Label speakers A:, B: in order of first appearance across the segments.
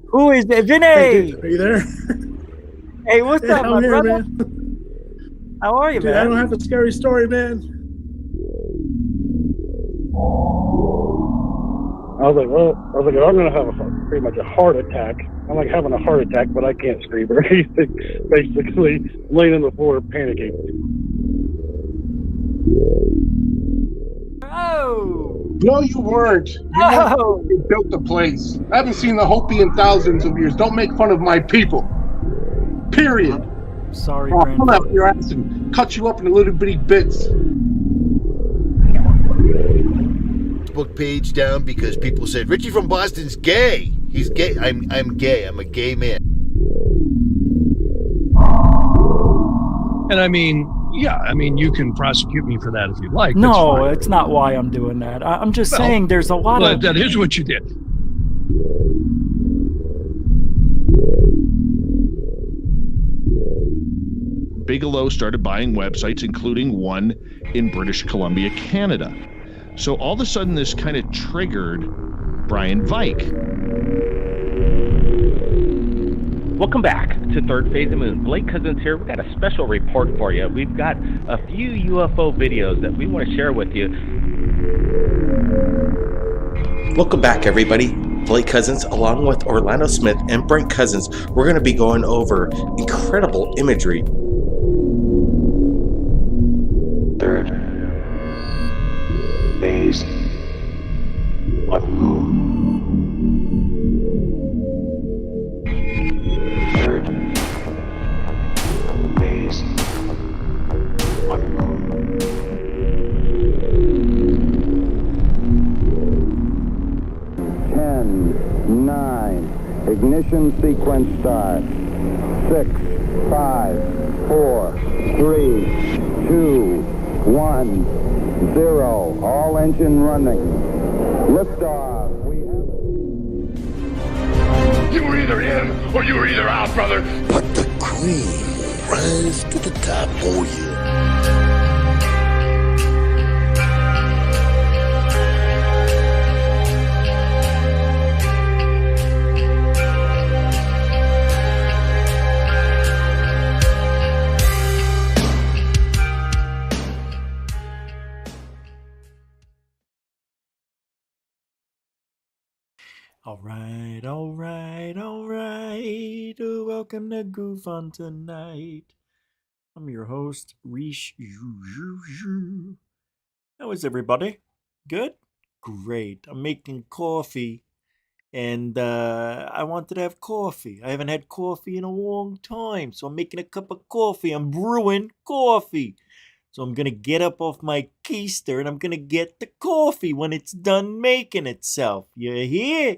A: Who is it?
B: Hey,
A: Vinny!
B: dude, are you there?
A: Hey, what's
B: Yeah,
A: up,
B: I'm
A: my
B: here,
A: brother?
B: man.
A: How are you,
B: Dude, I don't
A: man?
B: have a scary story, man.
C: I was like, I'm gonna have pretty much a heart attack. I'm like having a heart attack, but I can't scream or anything. Basically, laying on the floor, panicking.
A: Oh!
D: No, you weren't. You weren't.
A: Oh!
D: You built the place. I haven't seen the Hopi in thousands of years. Don't make fun of my people. Period.
A: Sorry,
D: I'll come
A: Brandon.
D: out your ass and cut you up into little bitty bits.
E: Facebook page down because people said Richie from Boston's gay. He's gay. I'm gay. I'm a gay man.
F: And I mean, yeah, I mean, you can prosecute me for that if you'd like.
A: No, it's not why I'm doing that. I'm just saying there's a lot
F: But
A: of...
F: that is what you did.
G: Bigelow started buying websites, including one in British Columbia, Canada. So all of a sudden, this kind of triggered Brian Vike.
H: Welcome back to Third Phase of Moon. Blake Cousins here. We've got a special report for you. We've got a few UFO videos that we want to share with you.
I: Welcome back, everybody. Blake Cousins, along with Orlando Smith and Brent Cousins, we're going to be going over incredible imagery.
J: Third phase of moon. Third phase of moon.
K: 10, 9, ignition sequence start. 6, 5, 4, 3, 2, 1, 0. All engine running. Liftoff.
L: You were either in or you were either out, brother.
E: But the cream will rise to the top. Oh yeah.
A: All right. Welcome to Goof on Tonight. I'm your host, Rish. How is everybody? Good? Great. I'm making coffee, and I wanted to have coffee. I haven't had coffee in a long time, so I'm making a cup of coffee. I'm brewing coffee. So I'm going to get up off my keister, and I'm going to get the coffee when it's done making itself. You hear?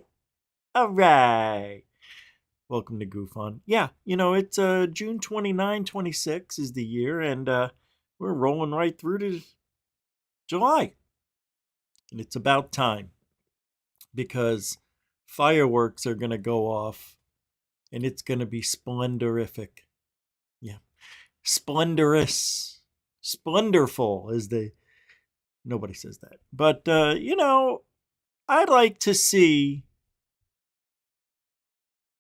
A: All right. Welcome to Goof On. Yeah, it's June 29, 26 is the year, and we're rolling right through to July. And it's about time, because fireworks are going to go off, and it's going to be splendorific. Yeah. Splendorous. Splendorful, as nobody says that. But,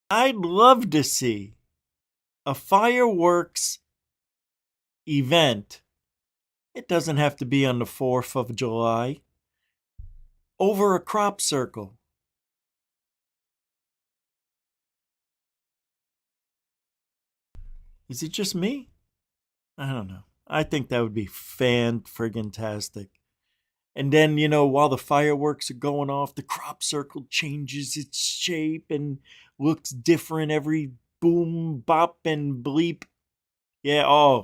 A: I'd love to see a fireworks event. It doesn't have to be on the 4th of July. Over a crop circle. Is it just me? I don't know. I think that would be fan-friggin-tastic. And then, while the fireworks are going off, the crop circle changes its shape and looks different every boom, bop, and bleep. Yeah,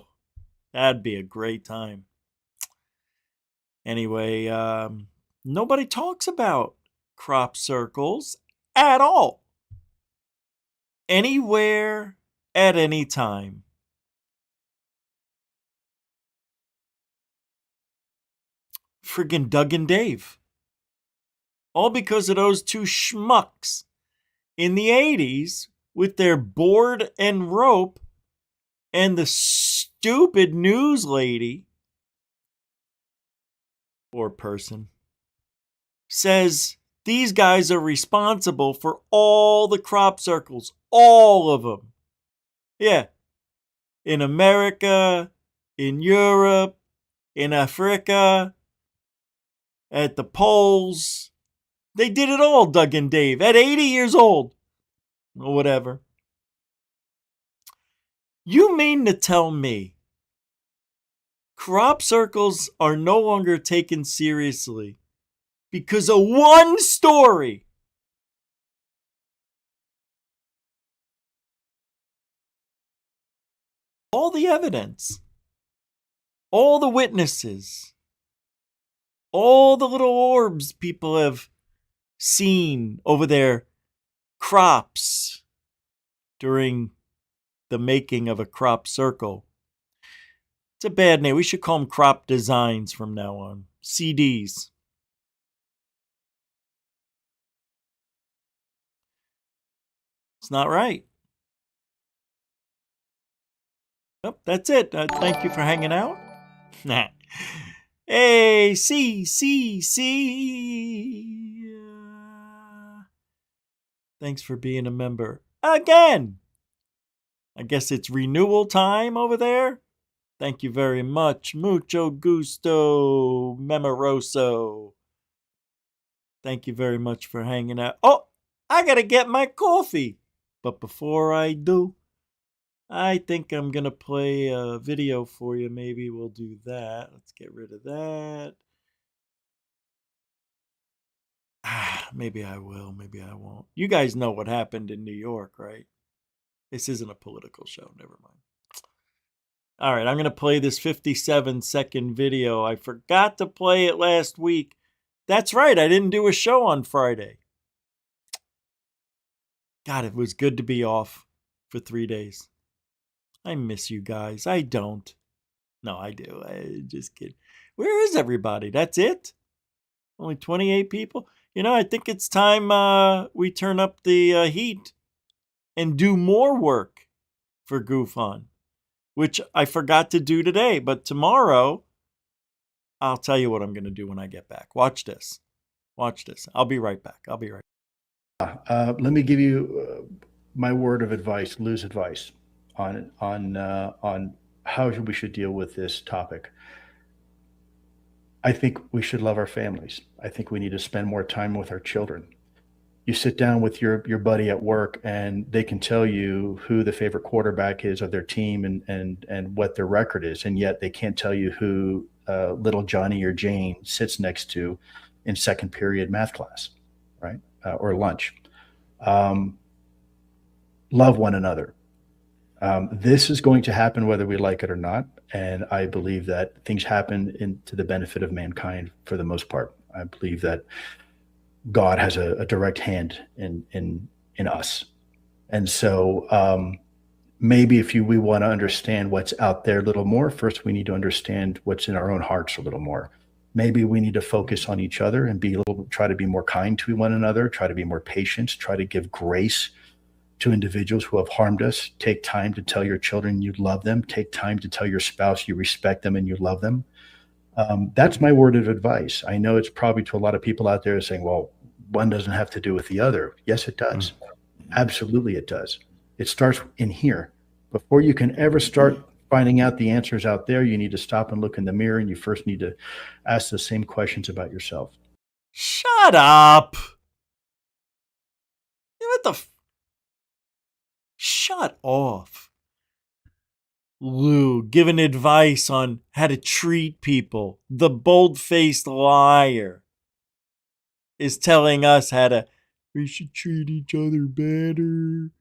A: that'd be a great time. Anyway, nobody talks about crop circles at all. Anywhere, at any time. Friggin' Doug and Dave. All because of those two schmucks in the 80s with their board and rope and the stupid news lady or person, says these guys are responsible for all the crop circles, all of them. Yeah, in America, in Europe, in Africa, at the poles. They did it all, Doug and Dave, at 80 years old, or whatever. You mean to tell me crop circles are no longer taken seriously because of one story? All the evidence, all the witnesses, all the little orbs people have seen over their crops during the making of a crop circle. It's a bad name. We should call them crop designs from now on. CDs. It's not right. Yep, that's it. Thank you for hanging out. Hey, see. Thanks for being a member again. I guess it's renewal time over there. Thank you very much. Mucho gusto, memoroso. Thank you very much for hanging out. Oh, I gotta get my coffee. But before I do, I think I'm gonna play a video for you. Maybe we'll do that. Let's get rid of that. Maybe I will, maybe I won't. You guys know what happened in New York, right? This isn't a political show, never mind. All right, I'm going to play this 57-second video. I forgot to play it last week. That's right, I didn't do a show on Friday. God, it was good to be off for 3 days. I miss you guys. I don't. No, I do. I just kidding. Where is everybody? That's it? Only 28 people? You know, I think it's time we turn up the heat and do more work for Goof On, which I forgot to do today. But tomorrow, I'll tell you what I'm going to do when I get back. Watch this. Watch this. I'll be right back.
B: Let me give you my word of advice, Lou's advice on how we should deal with this topic. I think we should love our families. I think we need to spend more time with our children. You sit down with your buddy at work and they can tell you who the favorite quarterback is of their team and what their record is, and yet they can't tell you who little Johnny or Jane sits next to in second period math class, right? Or lunch. Love one another. This is going to happen whether we like it or not, and I believe that things happen to the benefit of mankind for the most part. I believe that God has a direct hand in us, and so maybe if we want to understand what's out there a little more, first we need to understand what's in our own hearts a little more. Maybe we need to focus on each other and try to be more kind to one another, try to be more patient, try to give grace to individuals who have harmed us. Take time to tell your children you love them. Take time to tell your spouse you respect them and you love them. That's my word of advice. I know it's probably to a lot of people out there saying, well, one doesn't have to do with the other. Yes, it does. Absolutely, it does. It starts in here. Before you can ever start finding out the answers out there, you need to stop and look in the mirror, and you first need to ask the same questions about yourself.
A: Shut up. What the Shut off. Lou giving advice on how to treat people. The bold-faced liar is telling us we should treat each other better.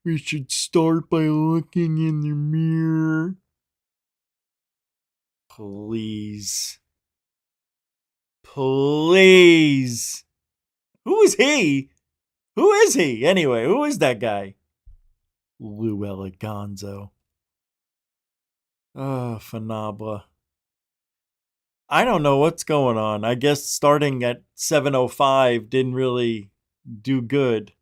A: We should start by looking in the mirror. Please. Please. Who is he? Who is he? Anyway, who is that guy? Lou Eleganzo. Oh, Fanabla. I don't know what's going on. I guess starting at 7:05 didn't really do good.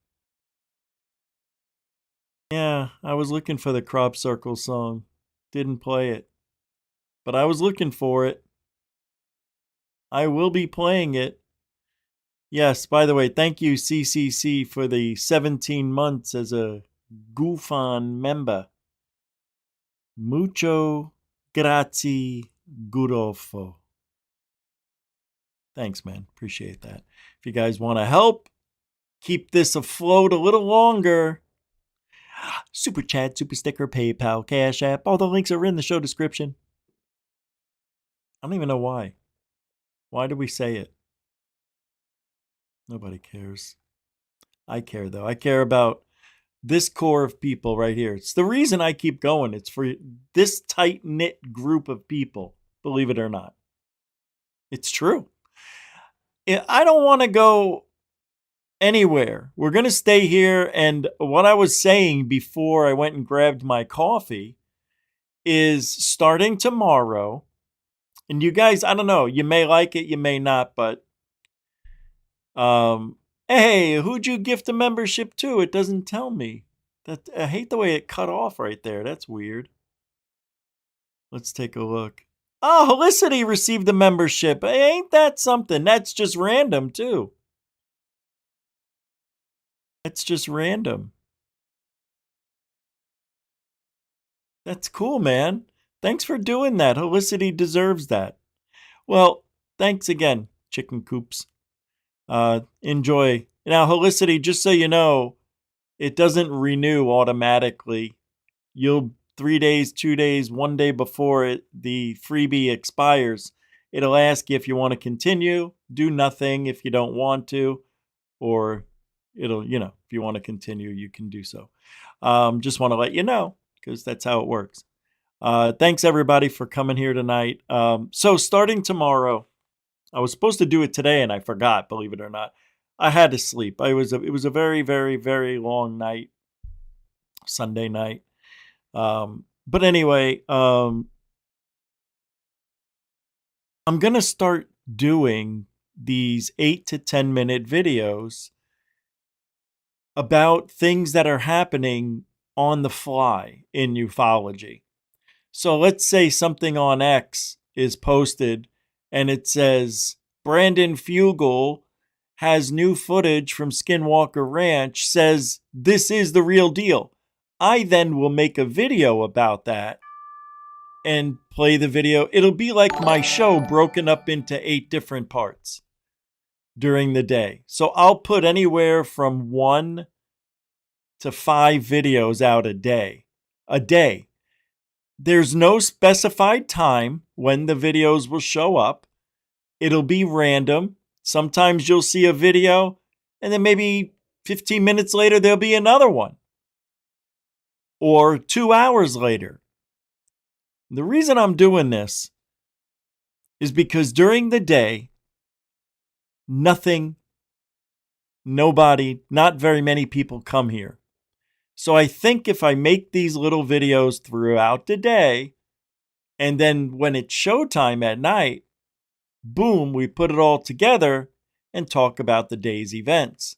A: Yeah, I was looking for the Crop Circle song. Didn't play it. But I was looking for it. I will be playing it. Yes, by the way, thank you, CCC, for the 17 months as a Goofon member. Mucho grazie, Gurofo. Thanks, man. Appreciate that. If you guys want to help keep this afloat a little longer, Super Chat, Super Sticker, PayPal, Cash App, all the links are in the show description. I don't even know why. Why do we say it? Nobody cares. I care, though. I care about this core of people right here. It's the reason I keep going. It's for this tight-knit group of people, believe it or not. It's true. I don't want to go anywhere. We're going to stay here. And what I was saying before I went and grabbed my coffee is starting tomorrow. And you guys, I don't know, you may like it, you may not, but hey, who'd you gift a membership to? It doesn't tell me. I hate the way it cut off right there. That's weird. Let's take a look. Oh, Helicity received a membership. Ain't that something? That's just random, too. That's just random. That's cool, man. Thanks for doing that. Helicity deserves that. Well, thanks again, Chicken Coops. Enjoy. Now, Helicity, just so you know, it doesn't renew automatically. You'll 3 days, 2 days, 1 day before the freebie expires, it'll ask you if you want to continue, do nothing if you don't want to, or it'll, if you want to continue, you can do so. Just want to let you know, because that's how it works. Thanks, everybody, for coming here tonight. So starting tomorrow, I was supposed to do it today, and I forgot, believe it or not. I had to sleep. It was a very, very, very long night, Sunday night. But anyway, I'm going to start doing these 8 to 10 minute videos about things that are happening on the fly in ufology. So let's say something on X is posted and it says Brandon Fugel has new footage from Skinwalker Ranch, says this is the real deal. I then will make a video about that and play the video. It'll be like my show broken up into 8 different parts during the day. So I'll put anywhere from 1 to 5 videos out a day. There's no specified time when the videos will show up. It'll be random. Sometimes you'll see a video and then maybe 15 minutes later there'll be another one. Or 2 hours later. The reason I'm doing this is because during the day, nobody, not very many people come here. So I think if I make these little videos throughout the day, and then when it's showtime at night, boom, we put it all together and talk about the day's events.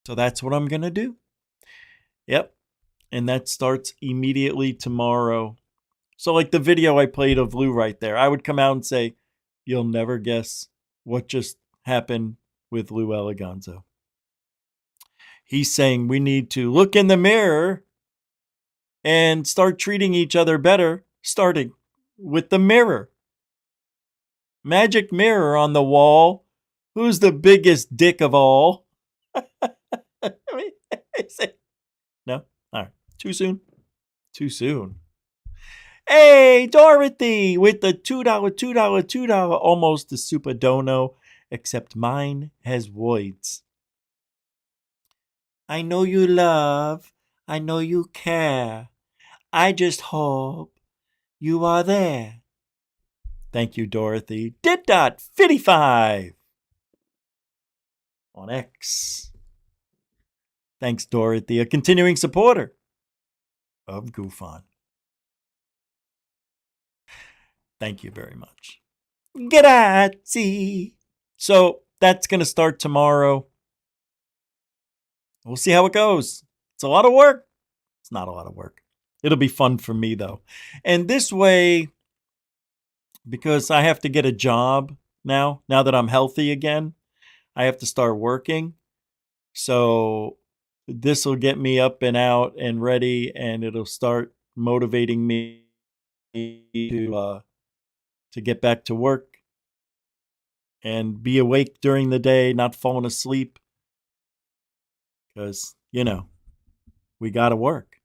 A: So that's what I'm going to do. Yep. And that starts immediately tomorrow. So like the video I played of Lou right there, I would come out and say, you'll never guess what just happened with Lou Eleganzo. He's saying we need to look in the mirror and start treating each other better, starting with the mirror. Magic mirror on the wall. Who's the biggest dick of all? No? All right. Too soon? Too soon. Hey, Dorothy, with the $2, almost a super dono, except mine has voids. I know you love, I know you care. I just hope you are there. Thank you, Dorothy. Did.55 on X. Thanks, Dorothy, a continuing supporter of Goofon. Thank you very much. Grazie. So that's going to start tomorrow. We'll see how it goes. It's a lot of work. It's not a lot of work. It'll be fun for me, though. And this way, because I have to get a job now that I'm healthy again. I have to start working. So this will get me up and out and ready, and it'll start motivating me to get back to work and be awake during the day, not falling asleep, because we got to work.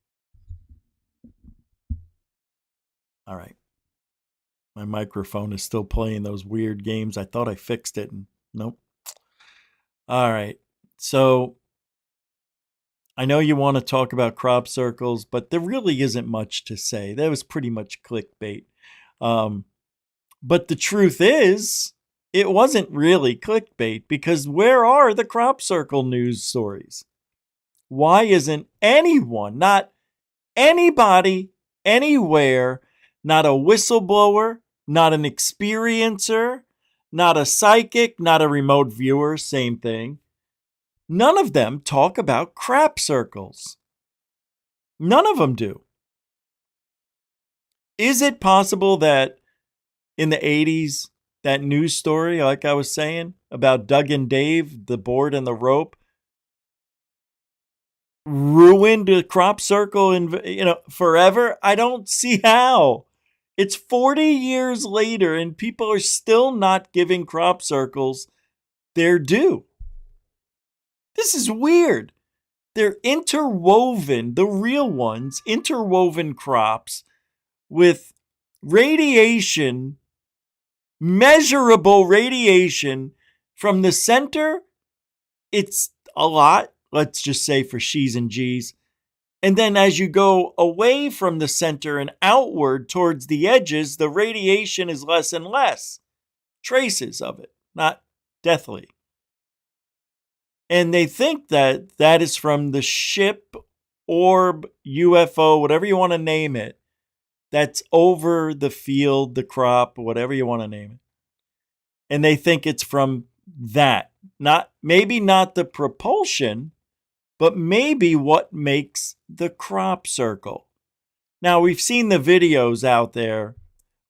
A: All right. My microphone is still playing those weird games. I thought I fixed it, and nope. All right. So I know you want to talk about crop circles, but there really isn't much to say. That was pretty much clickbait. But the truth is, it wasn't really clickbait, because where are the crop circle news stories? Why isn't anyone, not anybody, anywhere, not a whistleblower, not an experiencer, not a psychic, not a remote viewer, same thing. None of them talk about crap circles. None of them do. Is it possible that in the 80s, that news story, like I was saying, about Doug and Dave, the board and the rope, ruined a crop circle in forever? I don't see how. It's 40 years later and people are still not giving crop circles their due. This is weird. They're interwoven, the real ones, interwoven crops with radiation, measurable radiation from the center. It's a lot, let's just say, for she's and G's. And then as you go away from the center and outward towards the edges, the radiation is less and less. Traces of it, not deathly. And they think that that is from the ship, orb, UFO, whatever you want to name it, that's over the field, the crop, whatever you want to name it. And they think it's from that. Maybe not the propulsion, but maybe what makes the crop circle. Now, we've seen the videos out there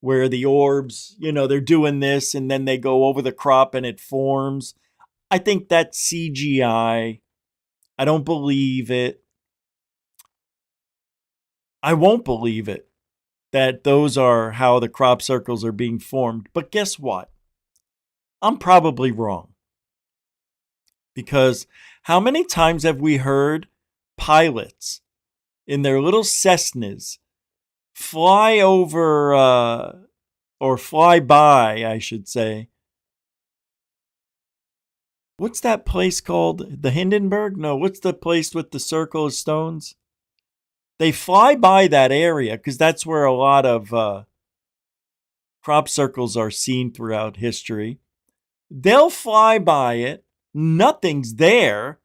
A: where the orbs, they're doing this and then they go over the crop and it forms. I think that's CGI. I don't believe it. I won't believe it that those are how the crop circles are being formed. But guess what? I'm probably wrong. Because how many times have we heard pilots in their little Cessnas fly over, or fly by, I should say. What's that place called? The Hindenburg? No, what's the place with the circle of stones? They fly by that area because that's where a lot of crop circles are seen throughout history. They'll fly by it. Nothing's there.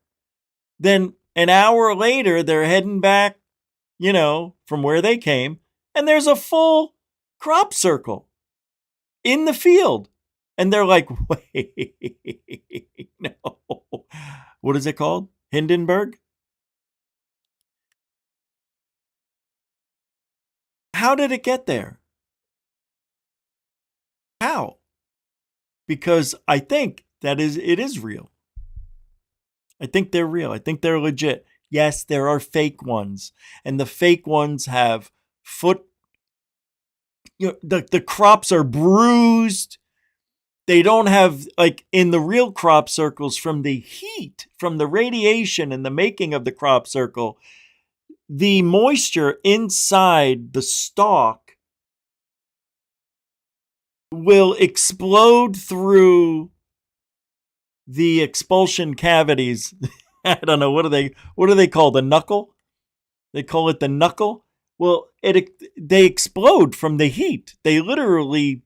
A: Then an hour later, they're heading back, from where they came. And there's a full crop circle in the field. And they're like, wait, no. What is it called? Hindenburg? How did it get there? How? Because I think it is real. I think they're real. I think they're legit. Yes, there are fake ones. And the fake ones have the crops are bruised. They don't have, like in the real crop circles, from the heat, from the radiation and the making of the crop circle, the moisture inside the stalk will explode through the expulsion cavities. I don't know, what do they call the knuckle? They call it the knuckle. Well, they explode from the heat. They literally,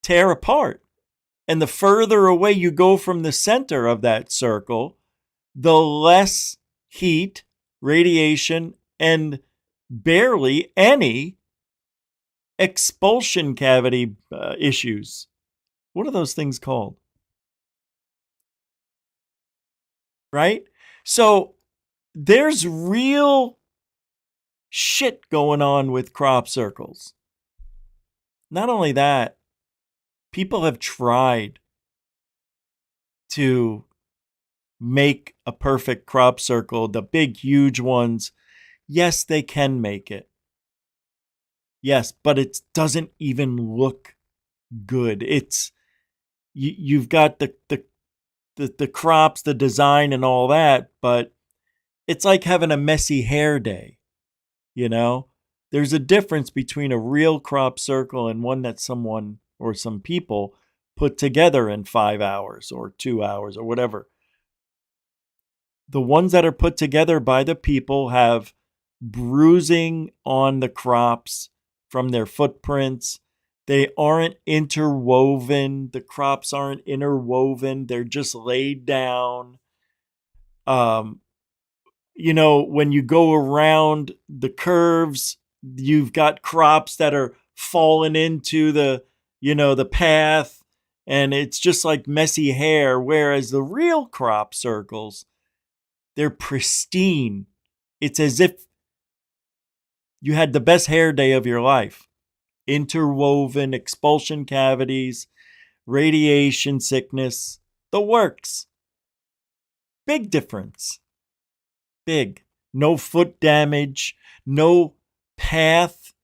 A: tear apart. And the further away you go from the center of that circle, the less heat, radiation, and barely any expulsion cavity issues. What are those things called? Right? So there's real shit going on with crop circles. not only that, people have tried to make a perfect crop circle, the big, huge ones. Yes, they can make it. Yes, but it doesn't even look good. You've got the crops, the design, and all that, but it's like having a messy hair day. You know, there's a difference between a real crop circle and one that someone or some people put together in 5 hours or 2 hours or whatever. The ones that are put together by the people have bruising on the crops from their footprints. They aren't interwoven. The crops aren't interwoven. They're just laid down. Um, when you go around the curves, you've got crops that are falling into the path, and it's just like messy hair. Whereas the real crop circles, they're pristine. It's as if you had the best hair day of your life. Interwoven, expulsion cavities, radiation sickness, the works. Big difference. Big. No foot damage, no path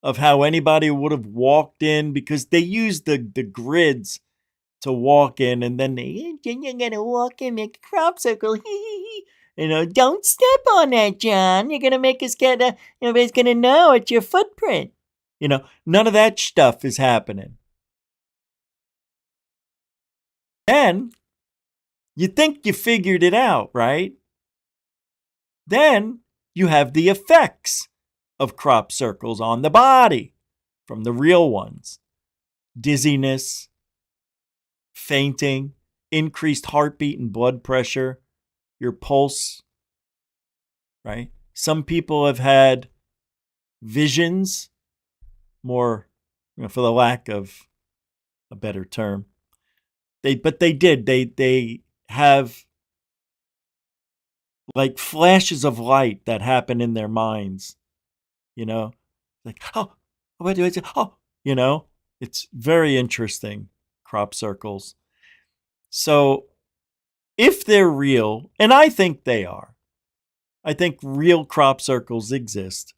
A: of how anybody would have walked in, because they use the grids to walk in, and then you're gonna walk in, make a crop circle. Don't step on that, John. You're gonna make us everybody's gonna know it's your footprint. None of that stuff is happening. Then you think you figured it out, right? Then you have the effects of crop circles on the body from the real ones. Dizziness, fainting, increased heartbeat and blood pressure, your pulse, right? Some people have had visions, more, for the lack of a better term. They have like flashes of light that happen in their minds, like, it's very interesting, crop circles. So if they're real, and I think they are, I think real crop circles exist.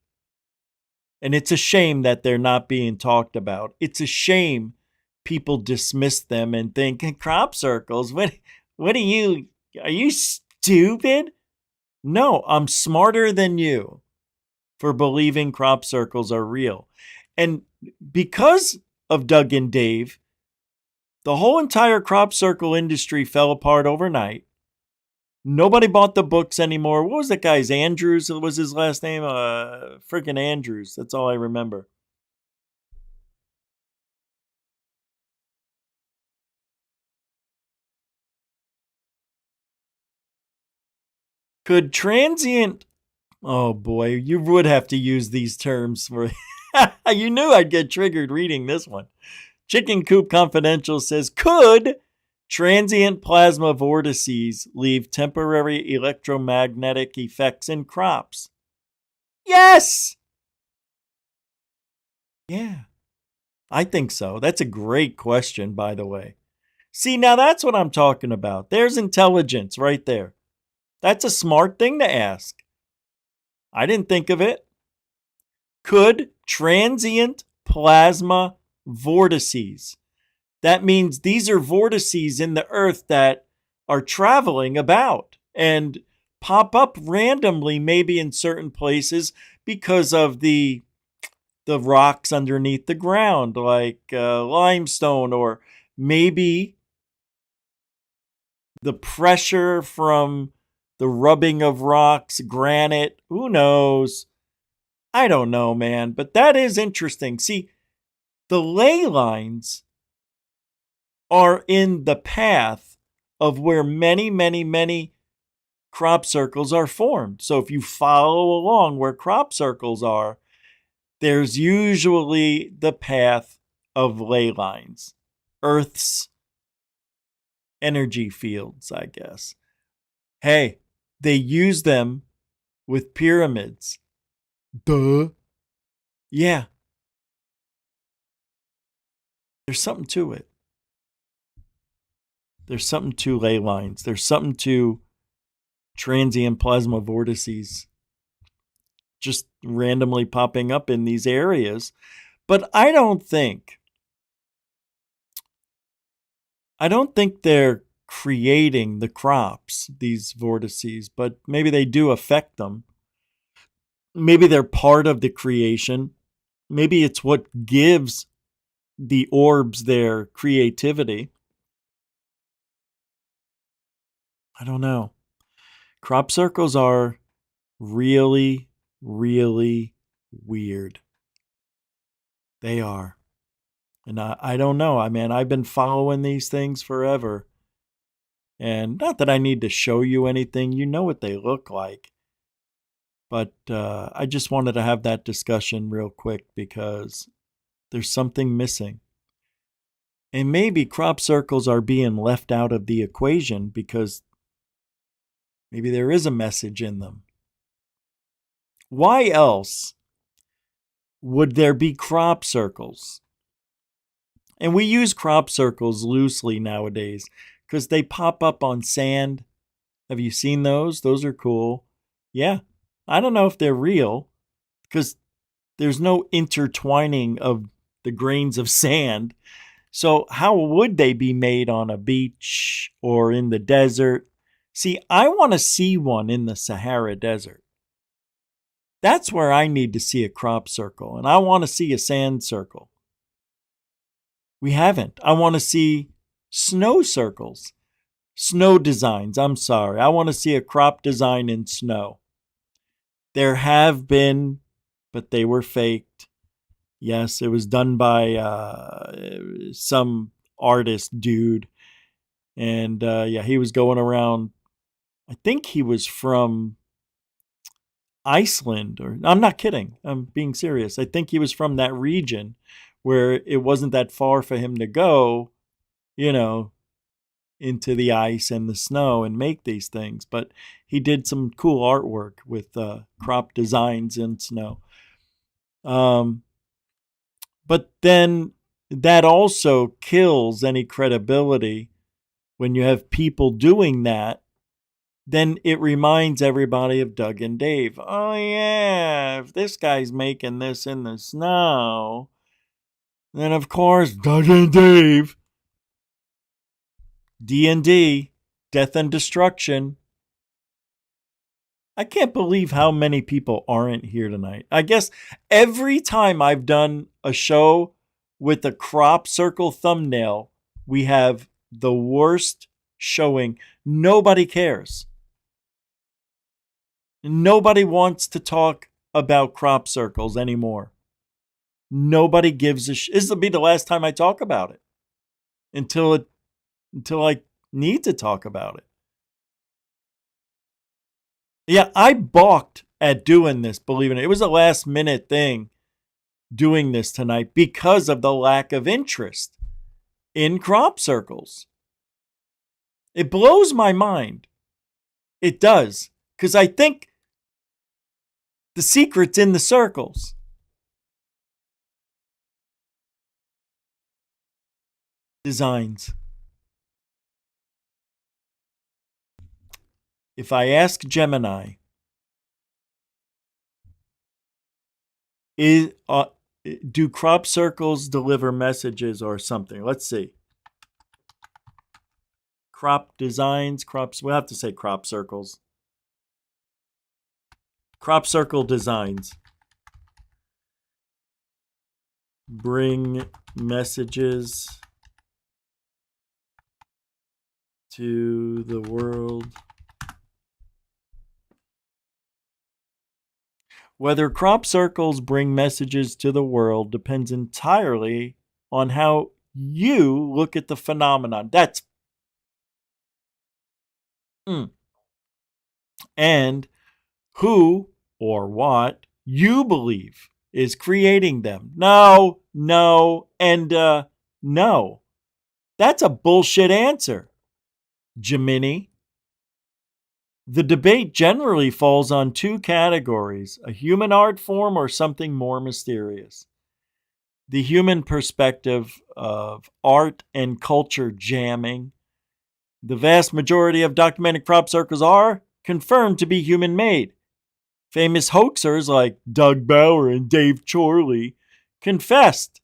A: And it's a shame that they're not being talked about. It's a shame people dismiss them and think, crop circles, what are you stupid? No, I'm smarter than you for believing crop circles are real. And because of Doug and Dave, the whole entire crop circle industry fell apart overnight. Nobody bought the books anymore. What was that guy's? Andrews was his last name? Freaking Andrews. That's all I remember. Could transient... Oh boy, you would have to use these terms for... You knew I'd get triggered reading this one. Chicken Coop Confidential says, could transient plasma vortices leave temporary electromagnetic effects in crops? Yes! Yeah, I think so. That's a great question, by the way. See, now that's what I'm talking about. There's intelligence right there. That's a smart thing to ask. I didn't think of it. Could transient plasma vortices, that means these are vortices in the earth that are traveling about and pop up randomly, maybe in certain places because of the rocks underneath the ground, like limestone, or maybe the pressure from the rubbing of rocks, granite. Who knows? I don't know, man, but that is interesting. See, the ley lines are in the path of where many, many, many crop circles are formed. So if you follow along where crop circles are, there's usually the path of ley lines, Earth's energy fields, I guess. Hey, they use them with pyramids. Duh. Yeah. There's something to it. There's something to ley lines. There's something to transient plasma vortices just randomly popping up in these areas. But I don't think they're creating the crops, these vortices, but maybe they do affect them. Maybe they're part of the creation. Maybe it's what gives the orbs their creativity. I don't know. Crop circles are really, really weird. They are. And I don't know. I mean, I've been following these things forever. And not that I need to show you anything. You know what they look like. But I just wanted to have that discussion real quick because there's something missing. And maybe crop circles are being left out of the equation because maybe there is a message in them. Why else would there be crop circles? And we use crop circles loosely nowadays because they pop up on sand. Have you seen those? Those are cool. Yeah. I don't know if they're real because there's no intertwining of the grains of sand. So how would they be made on a beach or in the desert? See, I want to see one in the Sahara Desert. That's where I need to see a crop circle, and I want to see a sand circle. We haven't. I want to see snow circles, snow designs. I'm sorry. I want to see a crop design in snow. There have been, but they were faked. Yes, it was done by some artist dude. And yeah, he was going around. I think he was from Iceland, or I'm not kidding. I'm being serious. I think he was from that region where it wasn't that far for him to go, into the ice and the snow and make these things. But he did some cool artwork with crop designs in snow. But then that also kills any credibility when you have people doing that. Then it reminds everybody of Doug and Dave. Oh yeah, if this guy's making this in the snow, then of course Doug and Dave, D&D, Death and Destruction. I can't believe how many people aren't here tonight. I guess every time I've done a show with a crop circle thumbnail, we have the worst showing. Nobody cares. Nobody wants to talk about crop circles anymore. Nobody gives a shit. This will be the last time I talk about it until I need to talk about it. Yeah, I balked at doing this, believe it or not. It was a last minute thing doing this tonight because of the lack of interest in crop circles. It blows my mind. It does. Because I think the secret's in the circles. Designs. If I ask Gemini, do crop circles deliver messages or something? Let's see. Crop designs, we'll have to say crop circles. Crop circle designs bring messages to the world. Whether crop circles bring messages to the world depends entirely on how you look at the phenomenon. That's and who or what you believe is creating them. No, and no. That's a bullshit answer, Gemini. The debate generally falls on two categories: a human art form or something more mysterious. the human perspective of art and culture jamming. The vast majority of documented crop circles are confirmed to be human made. Famous hoaxers like Doug Bauer and Dave Chorley confessed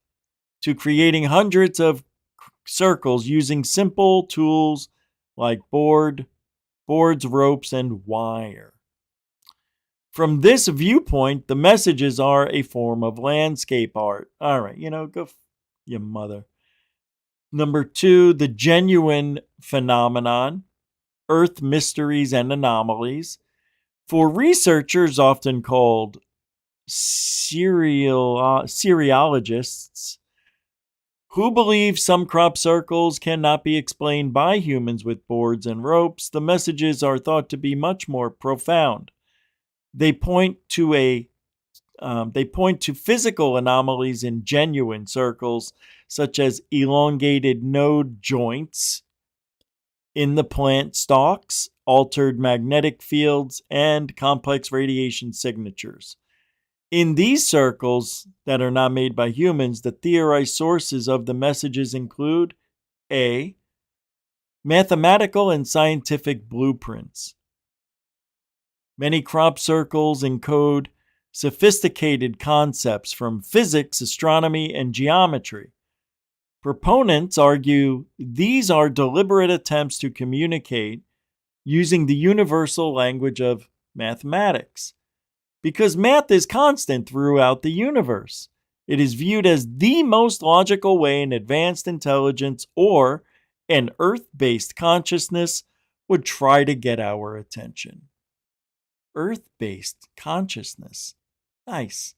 A: to creating hundreds of circles using simple tools like boards, ropes, and wire. From this viewpoint, the messages are a form of landscape art. All right, go your mother. Number 2, the genuine phenomenon, Earth mysteries and anomalies. For researchers, often called seriologists, who believe some crop circles cannot be explained by humans with boards and ropes, the messages are thought to be much more profound. They point to physical anomalies in genuine circles, such as elongated node joints in the plant stalks, altered magnetic fields, and complex radiation signatures. In these circles that are not made by humans, the theorized sources of the messages include A. Mathematical and scientific blueprints. Many crop circles encode sophisticated concepts from physics, astronomy, and geometry. Proponents argue these are deliberate attempts to communicate using the universal language of mathematics. Because math is constant throughout the universe, it is viewed as the most logical way an advanced intelligence or an Earth-based consciousness would try to get our attention. Earth-based consciousness. Nice.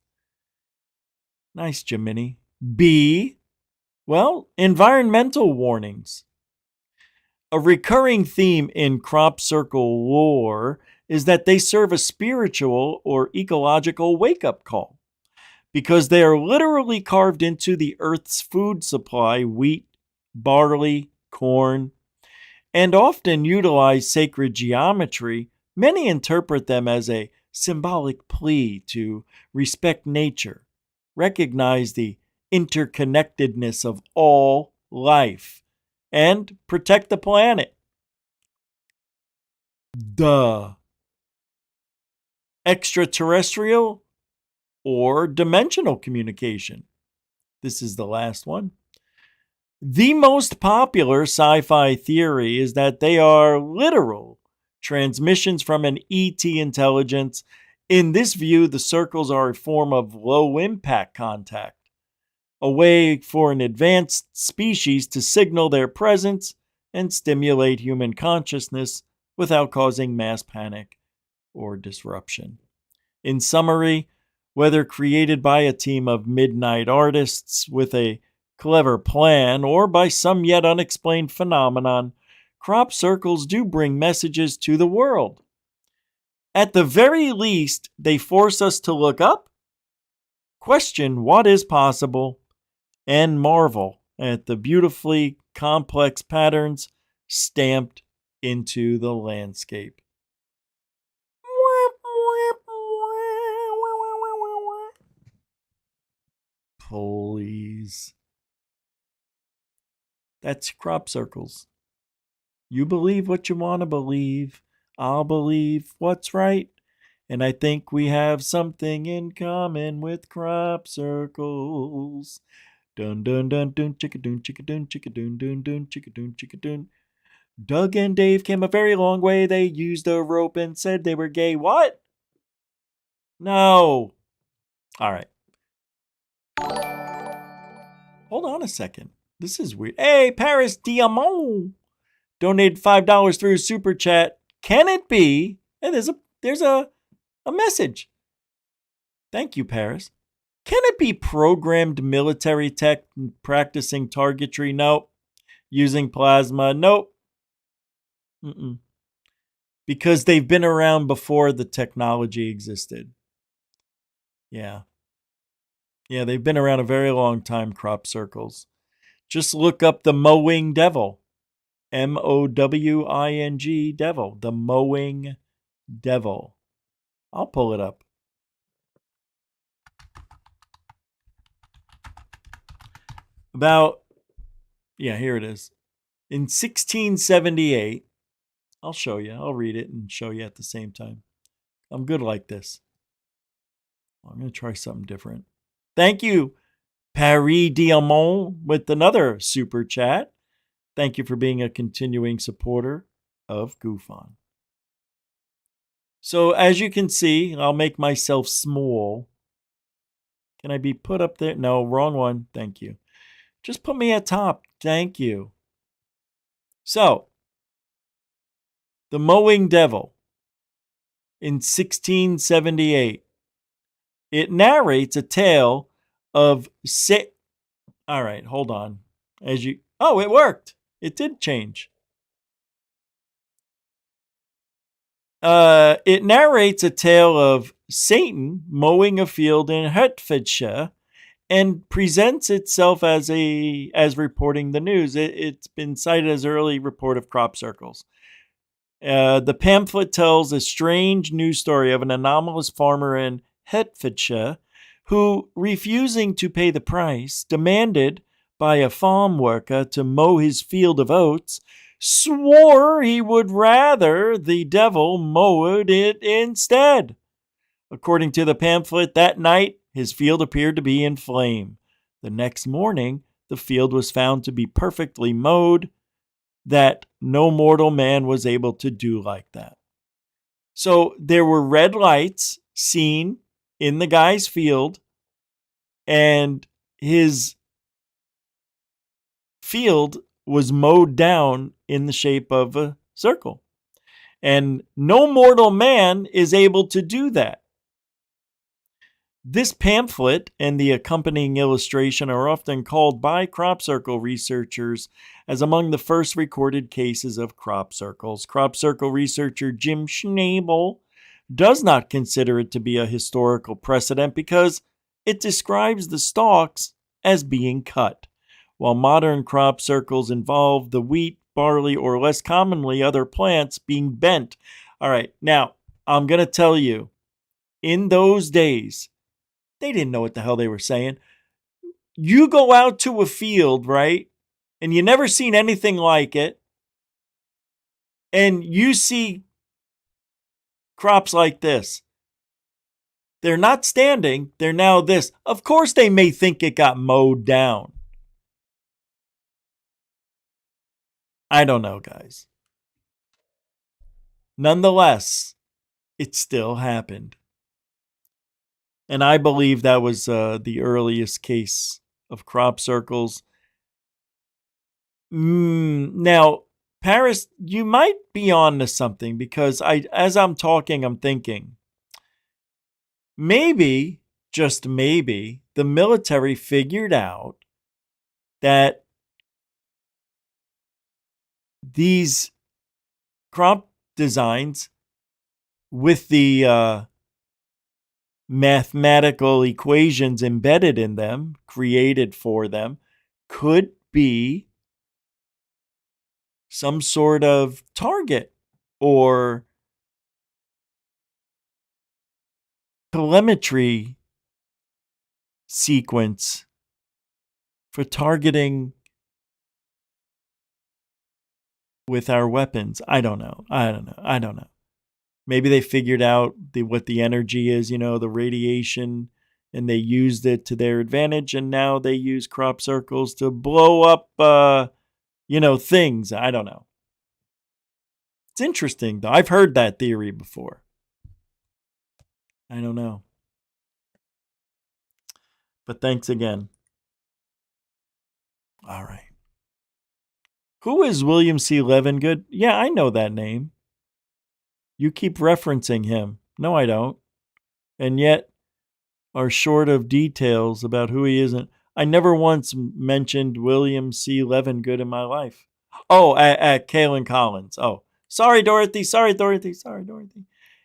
A: Nice, Jiminy. B. Well, environmental warnings. A recurring theme in crop circle lore is that they serve a spiritual or ecological wake-up call because they are literally carved into the Earth's food supply, wheat, barley, corn, and often utilize sacred geometry. Many interpret them as a symbolic plea to respect nature, recognize the interconnectedness of all life, and protect the planet. Duh. Extraterrestrial or dimensional communication. This is the last one. The most popular sci-fi theory is that they are literal transmissions from an ET intelligence. In this view, the circles are a form of low-impact contact, a way for an advanced species to signal their presence and stimulate human consciousness without causing mass panic or disruption. In summary, whether created by a team of midnight artists with a clever plan or by some yet unexplained phenomenon, crop circles do bring messages to the world. At the very least, they force us to look up, question what is possible, and marvel at the beautifully complex patterns stamped into the landscape. Please. That's crop circles. You believe what you want to believe. I'll believe what's right. And I think we have something in common with crop circles. Dun dun dun dun chicka dun dun chicka dun chicka dun chicka dun. Doug and Dave came a very long way. They used a rope and said they were gay. What? No. All right. Hold on a second. This is weird. Hey, Paris Diamond donated $5 through Super Chat. Can it be? And there's a message. Thank you, Paris. Can it be programmed military tech practicing targetry? Nope. Using plasma? Nope. Because they've been around before the technology existed. Yeah. Yeah, they've been around a very long time, crop circles. Just look up the mowing devil. Mowing devil. The mowing devil. I'll pull it up. About, yeah, here it is. In 1678, I'll show you. I'll read it and show you at the same time. I'm good like this. I'm going to try something different. Thank you, Paris Diamond, with another super chat. Thank you for being a continuing supporter of Goof On. So as you can see, I'll make myself small. Can I be put up there? No, wrong one. Thank you. Just put me at top. Thank you. So, the Mowing Devil in 1678. It narrates a tale of All right, hold on. Oh, it worked. It did change. It narrates a tale of Satan mowing a field in Hertfordshire and presents itself as reporting the news. It's been cited as early report of crop circles. The pamphlet tells a strange news story of an anomalous farmer in Hertfordshire who, refusing to pay the price demanded by a farm worker to mow his field of oats, swore he would rather the devil mowed it instead. According to the pamphlet, that night his field appeared to be in flame. The next morning, the field was found to be perfectly mowed, that no mortal man was able to do like that. So there were red lights seen in the guy's field, and his field was mowed down in the shape of a circle. And no mortal man is able to do that. This pamphlet and the accompanying illustration are often called by crop circle researchers as among the first recorded cases of crop circles. Crop circle researcher Jim Schnabel does not consider it to be a historical precedent because it describes the stalks as being cut, while modern crop circles involve the wheat, barley, or less commonly other plants being bent. All right, now I'm going to tell you, in those days, they didn't know what the hell they were saying. You go out to a field, right? And you never seen anything like it. And you see crops like this. They're not standing. They're now this. Of course, they may think it got mowed down. I don't know, guys. Nonetheless, it still happened. And I believe that was the earliest case of crop circles. Now, Paris, you might be on to something because as I'm talking, I'm thinking maybe, just maybe, the military figured out that these crop designs with the mathematical equations embedded in them, created for them, could be some sort of target or telemetry sequence for targeting with our weapons. I don't know. Maybe they figured out what the energy is, the radiation, and they used it to their advantage, and now they use crop circles to blow up, things. I don't know. It's interesting, though. I've heard that theory before. I don't know. But thanks again. All right. Who is William C. Levengood? Yeah, I know that name. You keep referencing him. No, I don't. And yet are short of details about who he isn't. I never once mentioned William C. Levengood in my life. Oh, Kaylin Collins. Oh, sorry, Dorothy.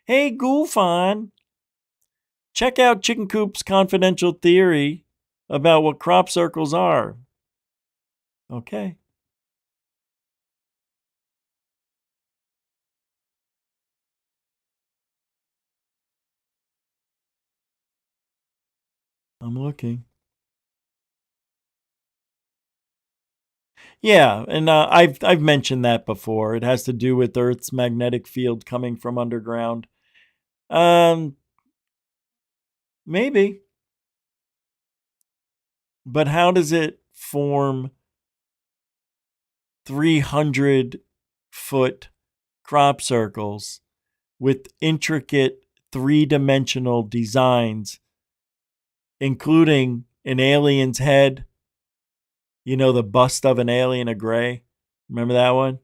A: Hey, Goofon. Check out Chicken Coop's confidential theory about what crop circles are. Okay. I'm looking. Yeah, and I've mentioned that before. It has to do with Earth's magnetic field coming from underground. Maybe. But how does it form 300-foot crop circles with intricate three-dimensional designs, including an alien's head? You know, the bust of an alien, a gray. Remember that one?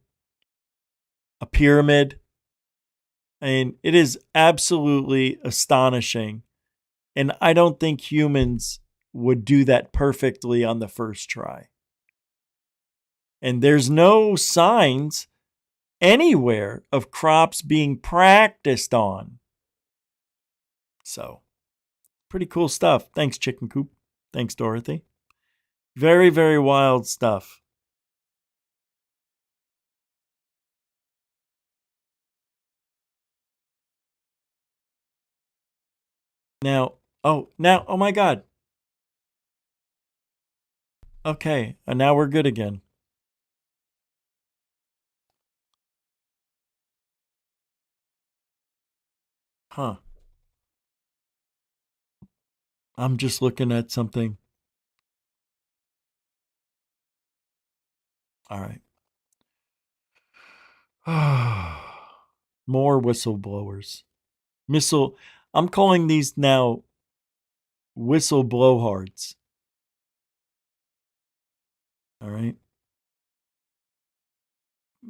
A: A pyramid. I mean, it is absolutely astonishing. And I don't think humans would do that perfectly on the first try. And there's no signs anywhere of crops being practiced on. So, pretty cool stuff. Thanks, Chicken Coop. Thanks, Dorothy. Very, very wild stuff. Now, oh my God. Okay, and now we're good again. Huh. I'm just looking at something. All right. More whistleblowers. I'm calling these now whistleblowhards. All right.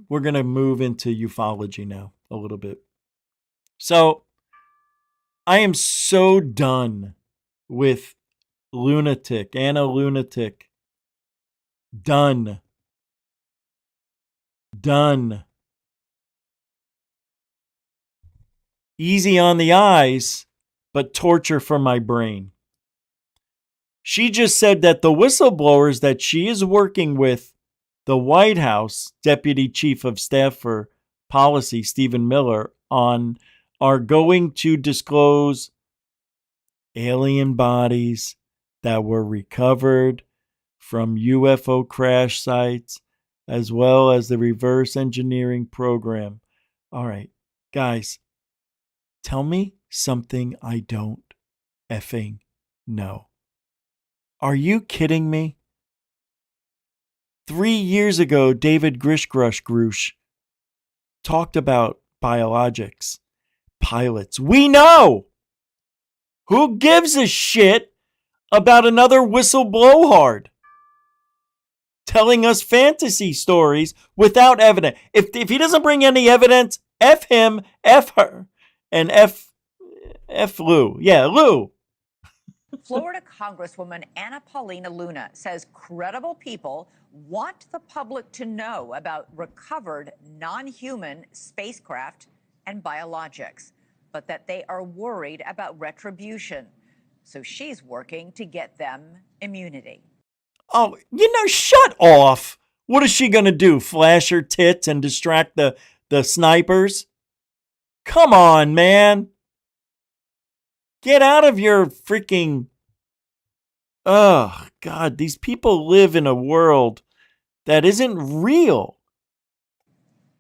A: We're going to move into ufology now a little bit. So, I am so done with Anna Lunatic. Done. Easy on the eyes, but torture for my brain. She just said that the whistleblowers that she is working with, the White House Deputy Chief of Staff for Policy, Stephen Miller, are going to disclose alien bodies that were recovered from UFO crash sites, as well as the reverse engineering program. All right, guys, tell me something I don't effing know. Are you kidding me? 3 years ago, David Grishgrush talked about biologics, pilots. We know! Who gives a shit about another whistleblower telling us fantasy stories without evidence? If he doesn't bring any evidence, F him, F her, and F Lou. Yeah, Lou.
M: Florida Congresswoman Anna Paulina Luna says credible people want the public to know about recovered non-human spacecraft and biologics, but that they are worried about retribution. So she's working to get them immunity.
A: Oh, shut off. What is she going to do? Flash her tits and distract the snipers? Come on, man. Get out of your freaking... Oh, God, these people live in a world that isn't real.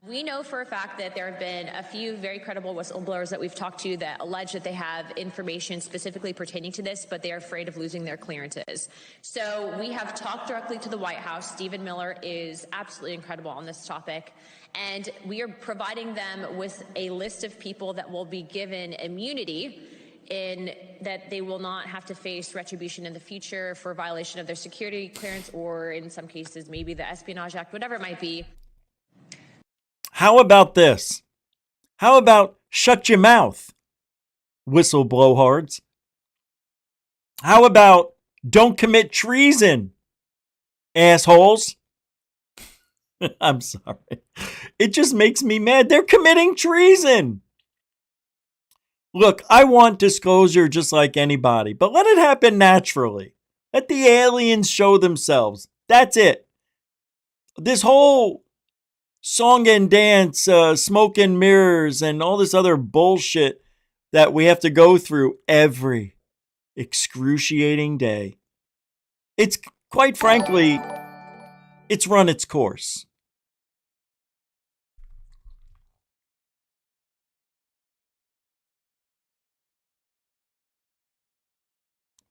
N: We know for a fact that there have been a few very credible whistleblowers that we've talked to that allege that they have information specifically pertaining to this, but they're afraid of losing their clearances. So we have talked directly to the White House. Stephen Miller is absolutely incredible on this topic. And we are providing them with a list of people that will be given immunity in that they will not have to face retribution in the future for violation of their security clearance, or in some cases, maybe the Espionage Act, whatever it might be.
A: How about this? How about shut your mouth, whistleblowhards? How about don't commit treason, assholes? I'm sorry. It just makes me mad. They're committing treason. Look, I want disclosure just like anybody, but let it happen naturally. Let the aliens show themselves. That's it. This whole song and dance, smoke and mirrors, and all this other bullshit that we have to go through every excruciating day. It's quite frankly, It's run its course.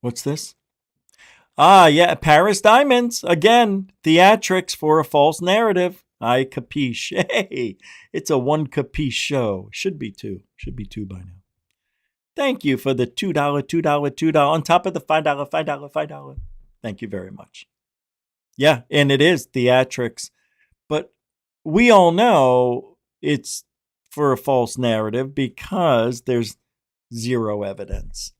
A: What's this? Ah, yeah, Paris Diamonds. Again, theatrics for a false narrative. I capiche. Hey, it's a one capiche show. Should be two. Should be two by now. Thank you for the $2, $2, on top of the $5, $5. Thank you very much. Yeah, and it is theatrics. But we all know it's for a false narrative because there's zero evidence.